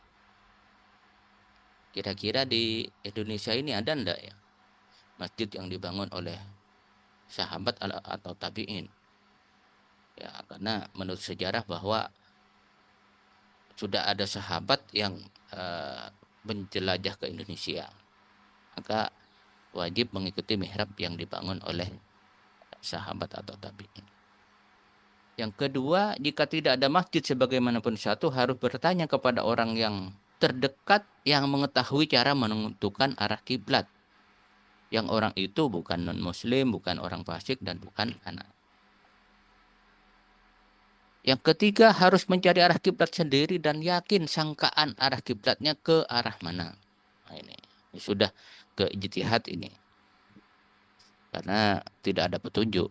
Kira-kira di Indonesia ini ada enggak ya masjid yang dibangun oleh sahabat atau tabi'in? Ya, karena menurut sejarah bahwa sudah ada sahabat yang menjelajah ke Indonesia, maka wajib mengikuti mihrab yang dibangun oleh sahabat atau tabi'in. Yang kedua, jika tidak ada masjid sebagaimanapun satu, harus bertanya kepada orang yang terdekat yang mengetahui cara menentukan arah kiblat. Yang orang itu bukan non-muslim, bukan orang fasik, dan bukan anak. Yang ketiga, harus mencari arah kiblat sendiri dan yakin sangkaan arah kiblatnya ke arah mana. Nah, ini sudah ke ijtihad ini. Karena tidak ada petunjuk.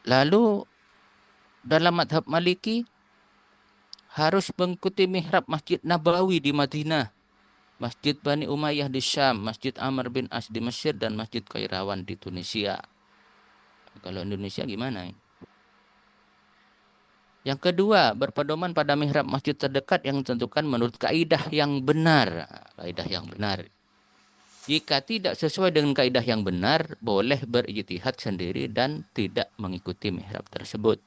Lalu dalam mazhab Maliki harus mengikuti mihrab Masjid Nabawi di Madinah, Masjid Bani Umayyah di Syam, Masjid Amr bin As di Mesir, dan Masjid Kairawan di Tunisia. Kalau Indonesia gimana? Yang kedua, berpedoman pada mihrab masjid terdekat yang ditentukan menurut kaidah yang benar. Kaidah yang benar. Jika tidak sesuai dengan kaidah yang benar, boleh berijtihad sendiri dan tidak mengikuti mihrab tersebut.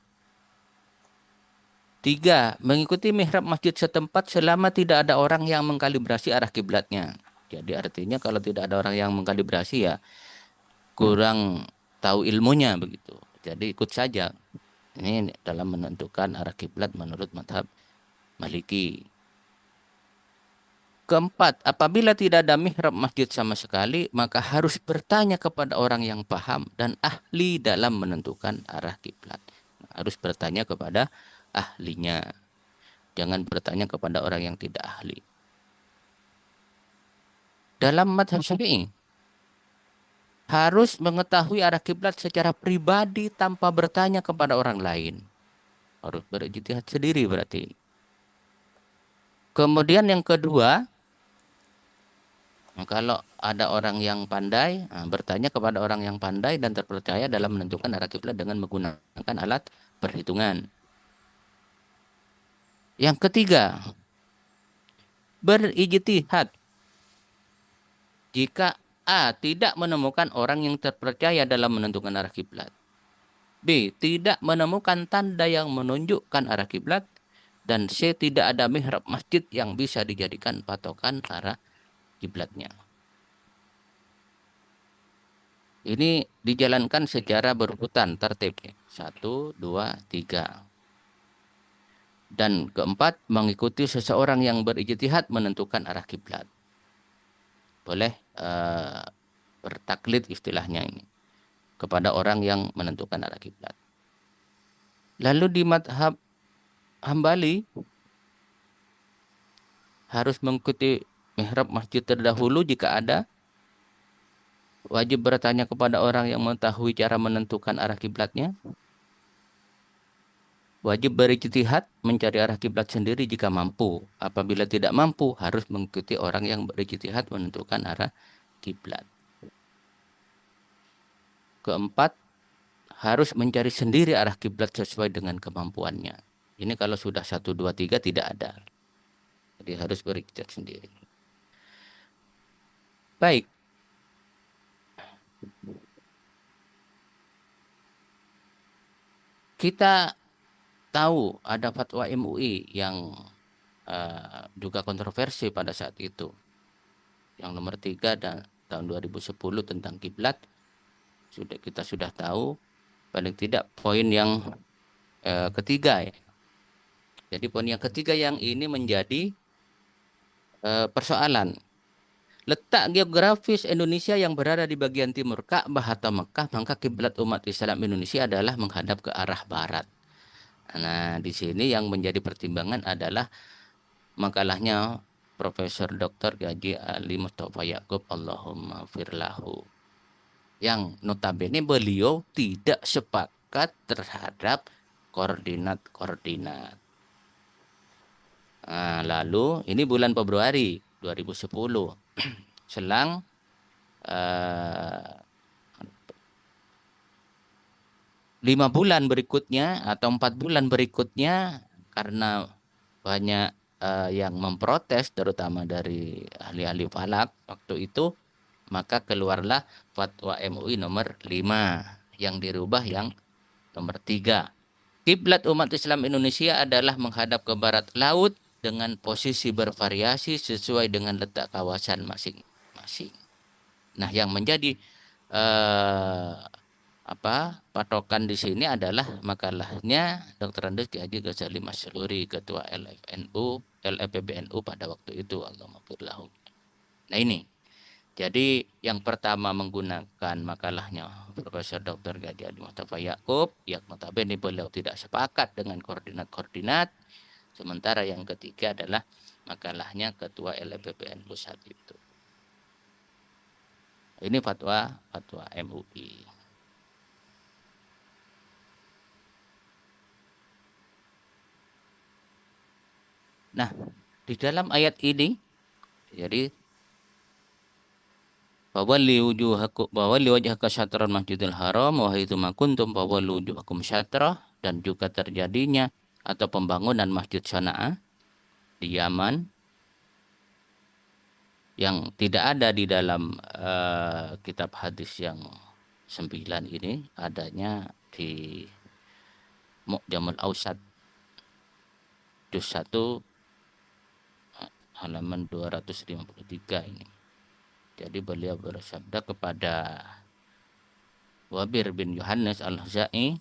3. Mengikuti mihrab masjid setempat selama tidak ada orang yang mengkalibrasi arah kiblatnya. Jadi artinya kalau tidak ada orang yang mengkalibrasi ya kurang tahu ilmunya begitu. Jadi ikut saja. Ini dalam menentukan arah kiblat menurut mazhab Maliki. Keempat, apabila tidak ada mihrab masjid sama sekali, maka harus bertanya kepada orang yang paham dan ahli dalam menentukan arah kiblat. Harus bertanya kepada ahlinya. Jangan bertanya kepada orang yang tidak ahli. Dalam mazhab Syafi'i, harus mengetahui arah kiblat secara pribadi tanpa bertanya kepada orang lain. Harus berijtihad sendiri berarti. Kemudian yang kedua, kalau ada orang yang pandai, bertanya kepada orang yang pandai dan terpercaya dalam menentukan arah kiblat dengan menggunakan alat perhitungan. Yang ketiga, berijtihad. Jika A tidak menemukan orang yang terpercaya dalam menentukan arah kiblat, B tidak menemukan tanda yang menunjukkan arah kiblat, dan C tidak ada mihrab masjid yang bisa dijadikan patokan arah kiblatnya. Ini dijalankan secara berurutan tertib. 1, 2, 3. Dan keempat, mengikuti seseorang yang berijtihad menentukan arah kiblat. Boleh bertaklid istilahnya ini kepada orang yang menentukan arah kiblat. Lalu di mazhab Hambali harus mengikuti mihrab masjid terdahulu jika ada. Wajib bertanya kepada orang yang mengetahui cara menentukan arah kiblatnya. Wajib berijtihad mencari arah kiblat sendiri jika mampu. Apabila tidak mampu, harus mengikuti orang yang berijtihad menentukan arah kiblat. Keempat, harus mencari sendiri arah kiblat sesuai dengan kemampuannya. Ini kalau sudah 1, 2, 3 tidak ada. Jadi harus berijtihad sendiri. Baik. Kita tahu ada fatwa MUI yang juga kontroversi pada saat itu. Yang nomor 3 dan tahun 2010 tentang kiblat. Kita sudah tahu, paling tidak poin yang ketiga ya. Jadi poin yang ketiga yang ini menjadi persoalan. Letak geografis Indonesia yang berada di bagian timur Ka'bah atau Mekah, maka kiblat umat Islam Indonesia adalah menghadap ke arah barat. Nah, di sini yang menjadi pertimbangan adalah makalahnya Profesor Dr. Gaji Ali Mustafa Yakub Allahumma firlahu, yang notabene beliau tidak sepakat terhadap koordinat-koordinat. Nah, lalu ini bulan Februari 2010 selang 5 bulan berikutnya atau 4 bulan berikutnya, karena banyak yang memprotes terutama dari ahli-ahli falak waktu itu, maka keluarlah fatwa MUI nomor 5 yang dirubah yang nomor 3. Kiblat umat Islam Indonesia adalah menghadap ke barat laut dengan posisi bervariasi sesuai dengan letak kawasan masing-masing. Nah, yang menjadi patokan di sini adalah makalahnya Dr. Andes Ki Haji Ghazali Masyaruri, Ketua LFPBNU pada waktu itu, Allahumma firlahu. Nah ini, jadi yang pertama menggunakan makalahnya Profesor Dr. Gaji Ali Mustafa Yakub, yang notabene beliau tidak sepakat dengan koordinat-koordinat. Sementara yang ketiga adalah makalahnya Ketua LFPBNU saat itu. Ini fatwa MUI. Nah, di dalam ayat ini, jadi fawalli wajhaka syatral masjidil haram wa haitsu ma kuntum fawallu wujuhakum syatrah, dan juga terjadinya atau pembangunan Masjid Sanaa di Yaman yang tidak ada di dalam kitab hadis yang 9 ini, adanya di Mu'jamul Awsat juz 1 halaman 253 ini. Jadi beliau bersabda kepada Wabir bin Yohanes Al-Huzai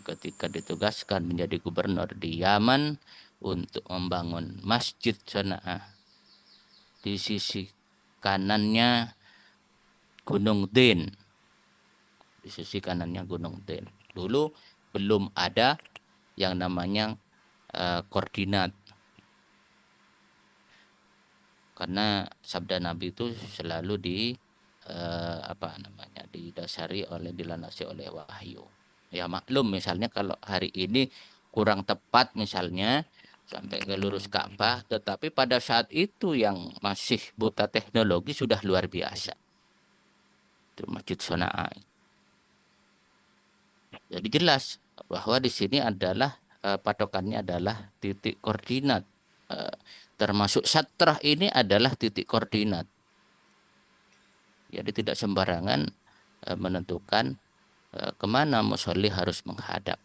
ketika ditugaskan menjadi gubernur di Yaman untuk membangun Masjid Sana'ah. Di sisi kanannya Gunung Din. Di sisi kanannya Gunung Din. Dulu belum ada yang namanya koordinat. Karena sabda Nabi itu selalu didasari dilandasi oleh wahyu. Ya maklum misalnya kalau hari ini kurang tepat misalnya sampai ke lurus Ka'bah, tetapi pada saat itu yang masih buta teknologi sudah luar biasa. Itu Masjid Sonaa. Jadi jelas bahwa di sini adalah patokannya adalah titik koordinat. Termasuk satrah ini adalah titik koordinat. Jadi tidak sembarangan menentukan kemana musolli harus menghadap.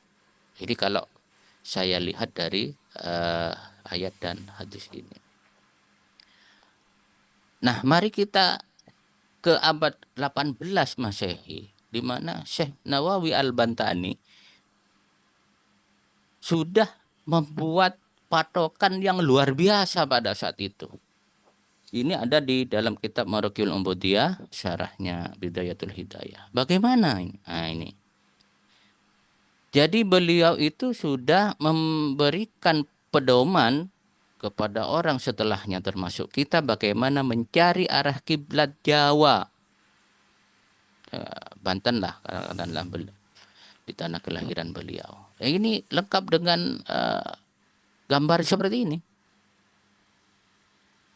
Jadi kalau saya lihat dari ayat dan hadis ini. Nah, mari kita ke abad 18 Masehi, di mana Syekh Nawawi Al-Bantani sudah membuat patokan yang luar biasa pada saat itu. Ini ada di dalam kitab Maraqiyul Ubudiyah, syarahnya Bidayatul Hidayah. Bagaimana ini? Nah, ini. Jadi beliau itu sudah memberikan pedoman kepada orang setelahnya termasuk kita bagaimana mencari arah kiblat Jawa. Banten lah katakanlah di tanah kelahiran beliau. Ini lengkap dengan gambar seperti ini.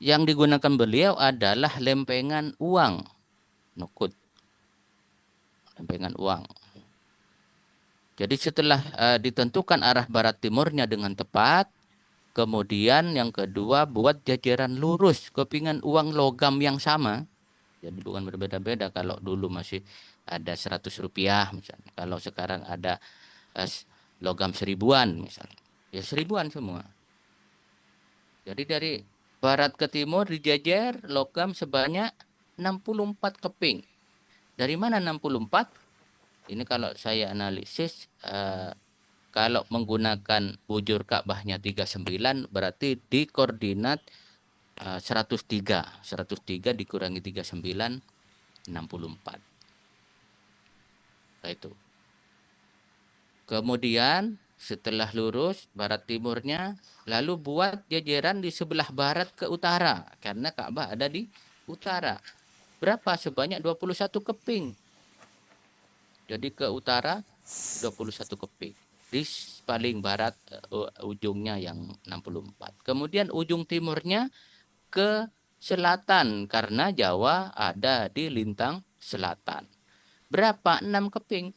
Yang digunakan beliau adalah lempengan uang, nukut, lempengan uang. Jadi setelah ditentukan arah barat timurnya dengan tepat, kemudian yang kedua buat jajaran lurus, kepingan uang logam yang sama. Jadi bukan berbeda-beda. Kalau dulu masih ada 100 rupiah misalnya. Kalau sekarang ada logam 1000-an misalnya. Ya 1000-an semua. Jadi dari barat ke timur dijajar logam sebanyak 64 keping. Dari mana 64? Ini kalau saya analisis kalau menggunakan bujur Ka'bahnya 39 berarti di koordinat 103. 103 dikurangi 39 64. Nah, itu. Kemudian setelah lurus barat timurnya lalu buat jajaran di sebelah barat ke utara karena Ka'bah ada di utara. Berapa? Sebanyak 21 keping. Jadi ke utara 21 keping. Di paling barat ujungnya yang 64. Kemudian ujung timurnya ke selatan karena Jawa ada di lintang selatan. Berapa? 6 keping.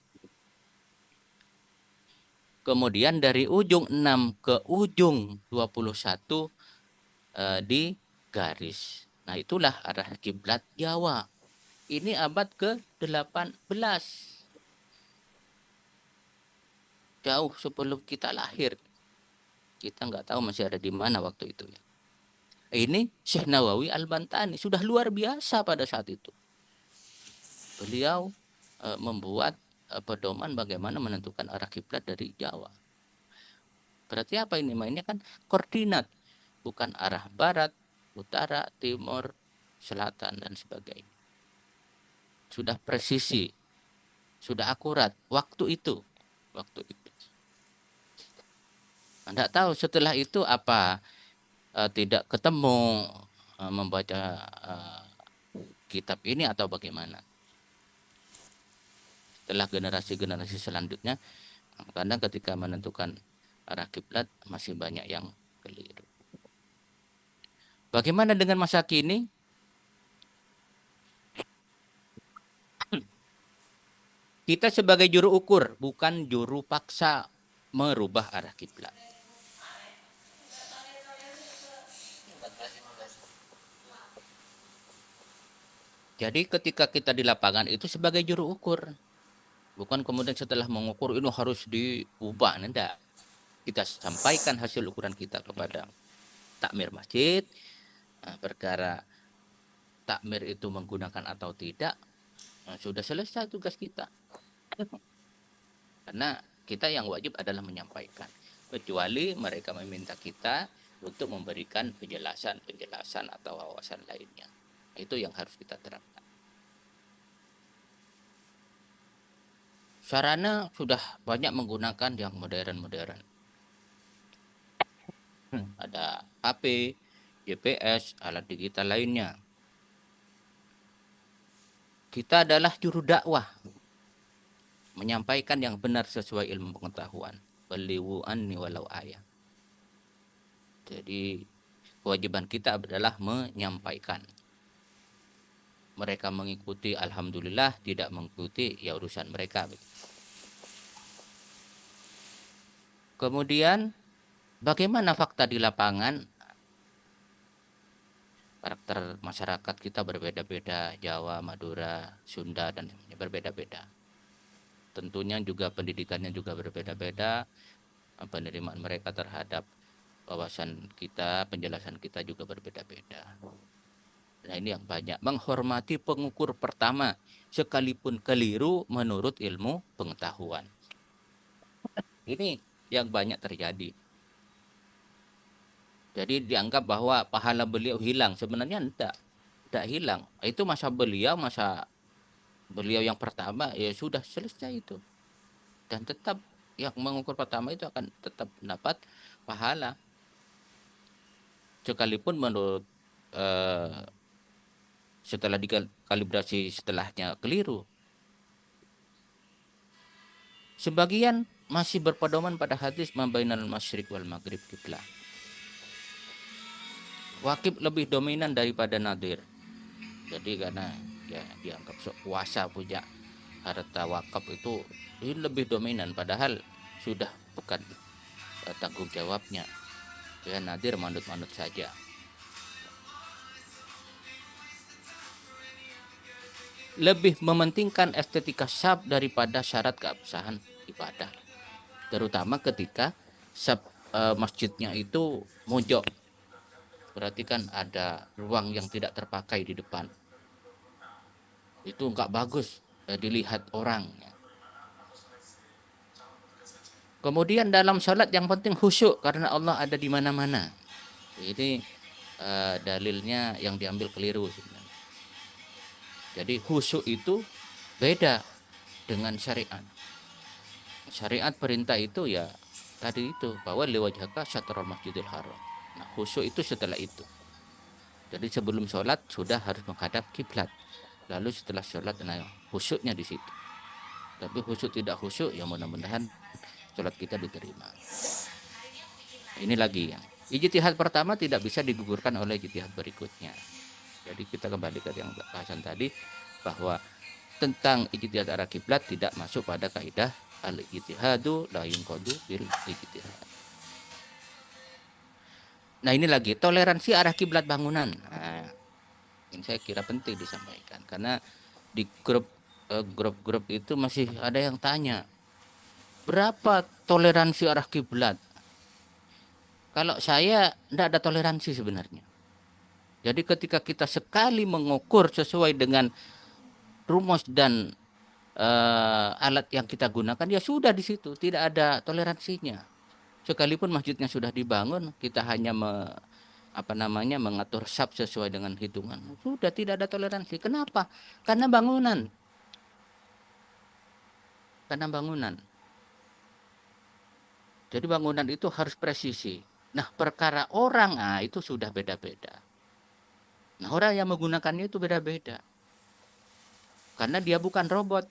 Kemudian dari ujung 6 ke ujung 21 di garis. Nah, itulah arah kiblat Jawa. Ini abad ke-18. Jauh sebelum kita lahir. Kita nggak tahu masih ada di mana waktu itu. Ini Syekh Nawawi Al-Bantani sudah luar biasa pada saat itu. Beliau membuat pedoman bagaimana menentukan arah kiblat dari Jawa. Berarti apa ini? Mainnya kan koordinat, bukan arah barat, utara, timur, selatan dan sebagainya. Sudah presisi, sudah akurat waktu itu. Anda tahu setelah itu apa? Tidak ketemu membaca kitab ini atau bagaimana? Setelah generasi-generasi selanjutnya, kadang ketika menentukan arah kiblat masih banyak yang keliru. Bagaimana dengan masa kini? Kita sebagai juru ukur, bukan juru paksa merubah arah kiblat. Jadi ketika kita di lapangan itu sebagai juru ukur. Bukan kemudian setelah mengukur ini harus diubah. Tidak. Kita sampaikan hasil ukuran kita kepada takmir masjid. Perkara takmir itu menggunakan atau tidak. Sudah selesai tugas kita. Karena kita yang wajib adalah menyampaikan, kecuali mereka meminta kita untuk memberikan penjelasan atau wawasan lainnya. Itu yang harus kita terapkan. Sarana sudah banyak menggunakan yang modern. Ada HP, GPS, alat digital lainnya. Kita adalah juru dakwah, menyampaikan yang benar sesuai ilmu pengetahuan. Beliwu anni walau ayah. Jadi kewajiban kita adalah menyampaikan. Mereka mengikuti, alhamdulillah, tidak mengikuti, ya urusan mereka. Kemudian bagaimana fakta di lapangan? Karakter masyarakat kita berbeda-beda, Jawa, Madura, Sunda, dan berbeda-beda. Tentunya juga pendidikannya juga berbeda-beda, penerimaan mereka terhadap wawasan kita, penjelasan kita juga berbeda-beda. Nah, ini yang banyak. Menghormati pengukur pertama, sekalipun keliru menurut ilmu pengetahuan. Ini yang banyak terjadi. Jadi dianggap bahwa pahala beliau hilang. Sebenarnya tidak hilang. Itu masa beliau yang pertama, ya sudah selesai itu. Dan tetap yang mengukur pertama itu akan tetap mendapat pahala. Sekalipun menurut setelah dikalibrasi setelahnya keliru. Sebagian masih berpedoman pada hadis mabainal masyriq wal maghrib kiblah. Wakib lebih dominan daripada nadir. Jadi karena ya dianggap kuasa punya harta wakaf itu ini lebih dominan, padahal sudah bukan tanggung jawabnya. Ya nadir manut-manut saja. Lebih mementingkan estetika syab daripada syarat keabsahan ibadah. Terutama ketika masjidnya itu mojok. Berarti kan ada ruang yang tidak terpakai di depan. Itu enggak bagus dilihat orang. Kemudian dalam salat yang penting khusyuk karena Allah ada di mana-mana. Ini dalilnya yang diambil keliru sebenarnya. Jadi khusyuk itu beda dengan syariat. Syariat perintah itu ya tadi itu, bahwa liwajhaka syatrul masjidil haram. Nah, khusyuk itu setelah itu. Jadi sebelum sholat sudah harus menghadap kiblat. Lalu setelah sholat, nah khusyuknya di situ. Tapi khusyuk tidak khusyuk, ya mudah-mudahan sholat kita diterima. Ini lagi yang ijtihad pertama tidak bisa digugurkan oleh ijtihad berikutnya. Jadi kita kembali ke yang bahasan tadi, bahwa tentang ijtihad arah kiblat tidak masuk pada kaidah al-ijtihadu la yunqadu bil ijtihad. Nah, ini lagi toleransi arah kiblat bangunan. Nah, ini saya kira penting disampaikan karena di grup itu masih ada yang tanya, berapa toleransi arah kiblat? Kalau saya tidak ada toleransi sebenarnya. Jadi ketika kita sekali mengukur sesuai dengan rumus dan alat yang kita gunakan, ya sudah di situ, tidak ada toleransinya. Sekalipun masjidnya sudah dibangun, kita hanya mengatur sab sesuai dengan hitungan. Sudah tidak ada toleransi. Kenapa? Karena bangunan. Jadi bangunan itu harus presisi. Nah, perkara orang, itu sudah beda-beda. Nah, orang yang menggunakannya itu beda-beda. Karena dia bukan robot.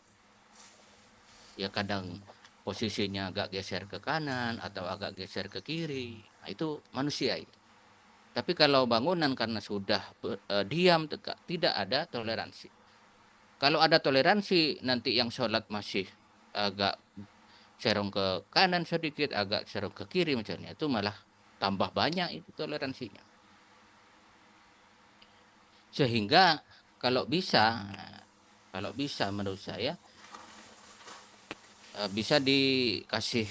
Ya kadang posisinya agak geser ke kanan atau agak geser ke kiri. Nah, itu manusia itu. Tapi kalau bangunan karena sudah diam tegak, tidak ada toleransi. Kalau ada toleransi, nanti yang sholat masih agak serong ke kanan sedikit, agak serong ke kiri misalnya, itu malah tambah banyak itu toleransinya. Sehingga kalau bisa menurut saya bisa dikasih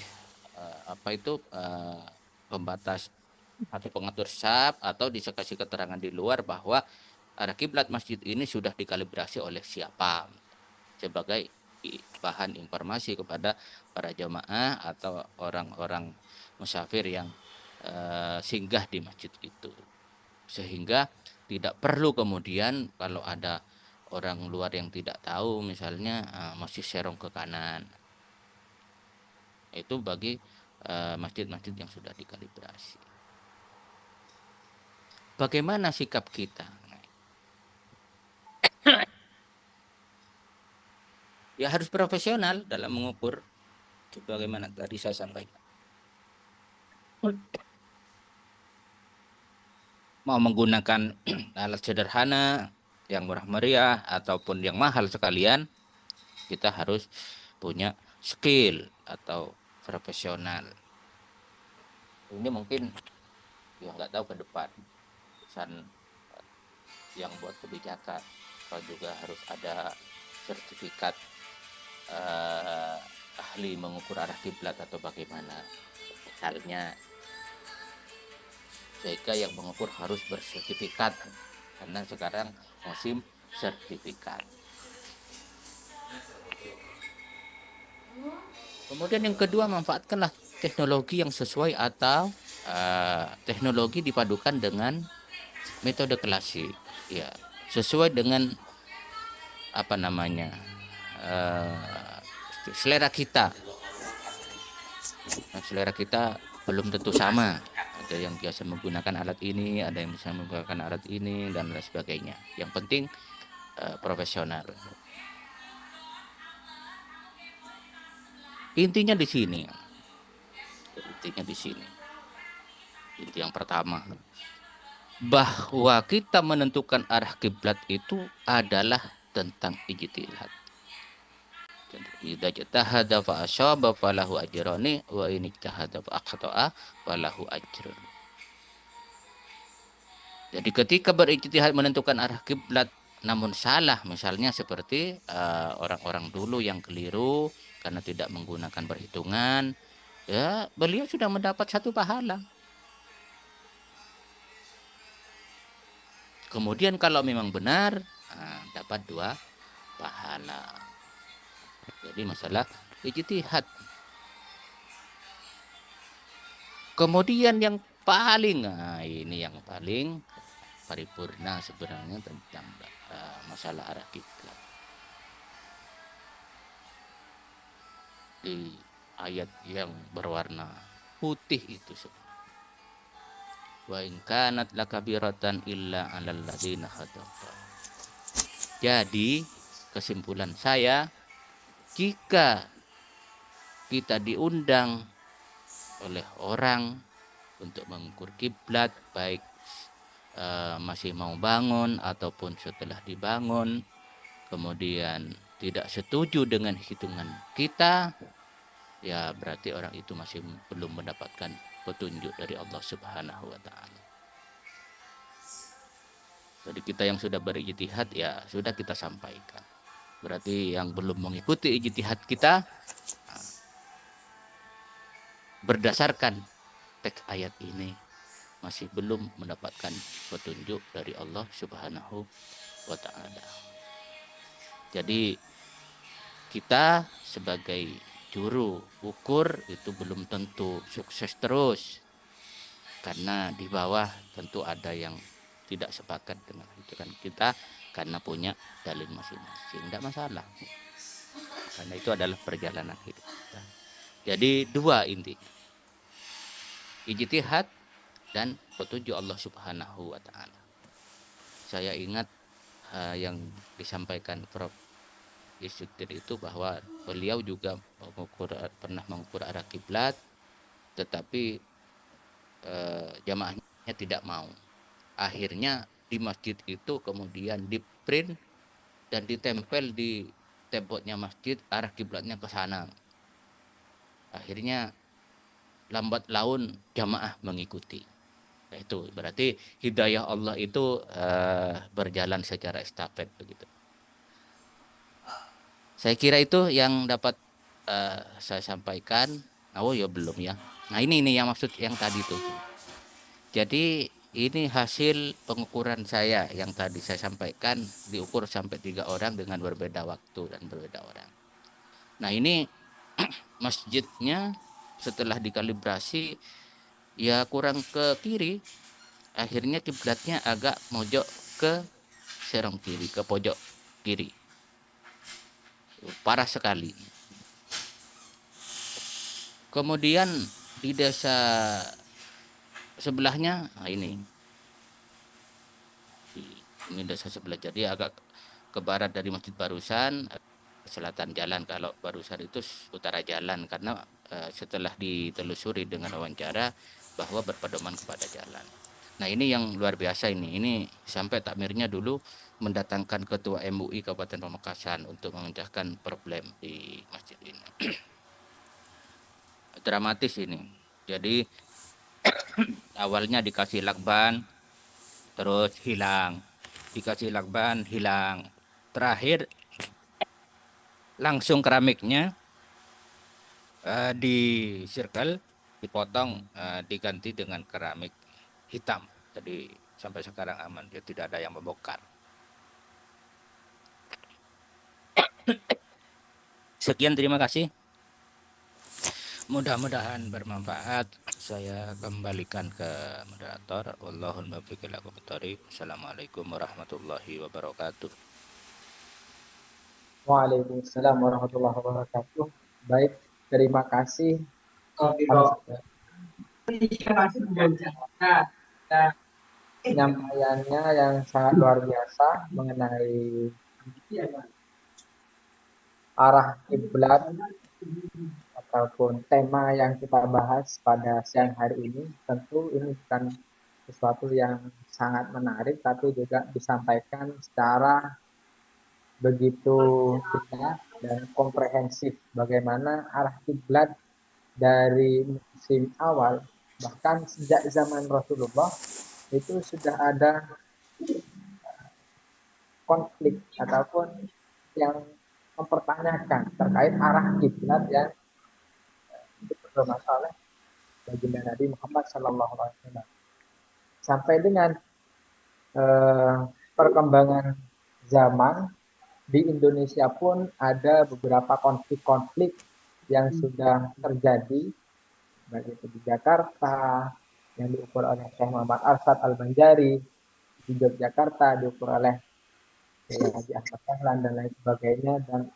pembatas atau pengatur saf, atau dikasih keterangan di luar bahwa arah kiblat masjid ini sudah dikalibrasi oleh siapa sebagai bahan informasi kepada para jamaah atau orang-orang musafir yang singgah di masjid itu, sehingga tidak perlu kemudian kalau ada orang luar yang tidak tahu misalnya masjid serong ke kanan, itu bagi masjid-masjid yang sudah dikalibrasi. Bagaimana sikap kita? Ya harus profesional dalam mengukur, bagaimana tadi saya sampaikan. Mau menggunakan alat sederhana yang murah meriah ataupun yang mahal sekalian, kita harus punya skill atau profesional. Ini mungkin ya nggak tahu ke depan pesan yang buat kebijakan, atau juga harus ada sertifikat ahli mengukur arah kiblat atau bagaimana halnya, sehingga yang mengukur harus bersertifikat karena sekarang musim sertifikat. Kemudian yang kedua, manfaatkanlah teknologi yang sesuai atau teknologi dipadukan dengan metode klasik, ya sesuai dengan apa namanya selera kita. Nah, selera kita belum tentu sama. Ada yang biasa menggunakan alat ini, ada yang bisa menggunakan alat ini, dan lain sebagainya. Yang penting profesional. Intinya di sini. Inti yang pertama, bahwa kita menentukan arah kiblat itu adalah tentang ijtihad. Idza ijtahada fa asyaba falahu ajrani wa in ijtahada fa akhta'a falahu ajrun. Jadi ketika berijtihad menentukan arah kiblat namun salah, misalnya seperti orang-orang dulu yang keliru karena tidak menggunakan perhitungan, ya beliau sudah mendapat 1 pahala. Kemudian kalau memang benar, dapat 2 pahala. Jadi masalah ijtihad. Kemudian yang paling, ini yang paling paripurna sebenarnya tentang masalah arah kiblat. Di ayat yang berwarna putih itu sebenarnya. Wa in kanat lakabiratan illa 'alal ladzina khatafa. Jadi kesimpulan saya, jika kita diundang oleh orang untuk mengukur kiblat, baik masih mau bangun ataupun setelah dibangun, kemudian tidak setuju dengan hitungan kita, ya berarti orang itu masih belum mendapatkan petunjuk dari Allah Subhanahu wa taala. Jadi kita yang sudah berijtihad, ya sudah kita sampaikan. Berarti yang belum mengikuti ijtihad kita, berdasarkan teks ayat ini, masih belum mendapatkan petunjuk dari Allah Subhanahu wa taala. Jadi kita sebagai juru ukur itu belum tentu sukses terus, karena di bawah tentu ada yang tidak sepakat dengan hitungan kita karena punya dalil masing-masing. Tidak masalah, karena itu adalah perjalanan hidup kita. Jadi 2 intinya, ijtihad dan petunjuk Allah Subhanahu wa taala. Saya ingat yang disampaikan Prof. Yusudin itu bahwa beliau juga pernah mengukur arah kiblat, tetapi jamaahnya tidak mau. Akhirnya di masjid itu kemudian diprint dan ditempel di temboknya masjid arah kiblatnya ke sana. Akhirnya lambat laun jamaah mengikuti. Nah, itu berarti hidayah Allah itu berjalan secara estafet begitu. Saya kira itu yang dapat saya sampaikan. Oh ya belum ya. Nah ini yang maksud yang tadi tuh. Jadi ini hasil pengukuran saya yang tadi saya sampaikan, diukur sampai 3 orang dengan berbeda waktu dan berbeda orang. Nah ini masjidnya setelah dikalibrasi ya kurang ke kiri, akhirnya kiblatnya agak mojok ke serong kiri, ke pojok kiri. Parah sekali. Kemudian di desa sebelahnya, nah ini desa sebelah, jadi agak ke barat dari Masjid Barusan, selatan jalan. Kalau Barusan itu utara jalan, karena setelah ditelusuri dengan wawancara bahwa berpedoman kepada jalan. Nah ini yang luar biasa ini sampai takmirnya dulu mendatangkan ketua MUI Kabupaten Pamekasan untuk memecahkan problem di masjid ini. Dramatis ini. Jadi awalnya dikasih lakban, terus hilang, dikasih lakban hilang, terakhir langsung keramiknya di circle, dipotong, diganti dengan keramik hitam. Jadi sampai sekarang aman, dia tidak ada yang membongkar. Sekian, terima kasih. Mudah-mudahan bermanfaat. Saya kembalikan ke moderator. Wallahul muwaffiq ila aqwamit thoriq. Assalamualaikum warahmatullahi wabarakatuh. Waalaikumsalam warahmatullahi wabarakatuh. Baik, terima kasih penyampaiannya yang sangat luar biasa mengenai arah kiblat ataupun tema yang kita bahas pada siang hari ini. Tentu ini bukan sesuatu yang sangat menarik, tapi juga disampaikan secara begitu jelas dan komprehensif bagaimana arah kiblat dari musim awal, bahkan sejak zaman Rasulullah itu sudah ada konflik ataupun yang mempertanyakan terkait arah kiblat yang bermasalah baginda Nabi Muhammad SAW. Sampai dengan eh, perkembangan zaman di Indonesia pun ada beberapa konflik-konflik yang sudah terjadi, baik itu di Jakarta yang diukur oleh Syekh Muhammad Arsyad Al-Banjari, di Yogyakarta diukur oleh Haji Ahmad Dahlan dan lain sebagainya, dan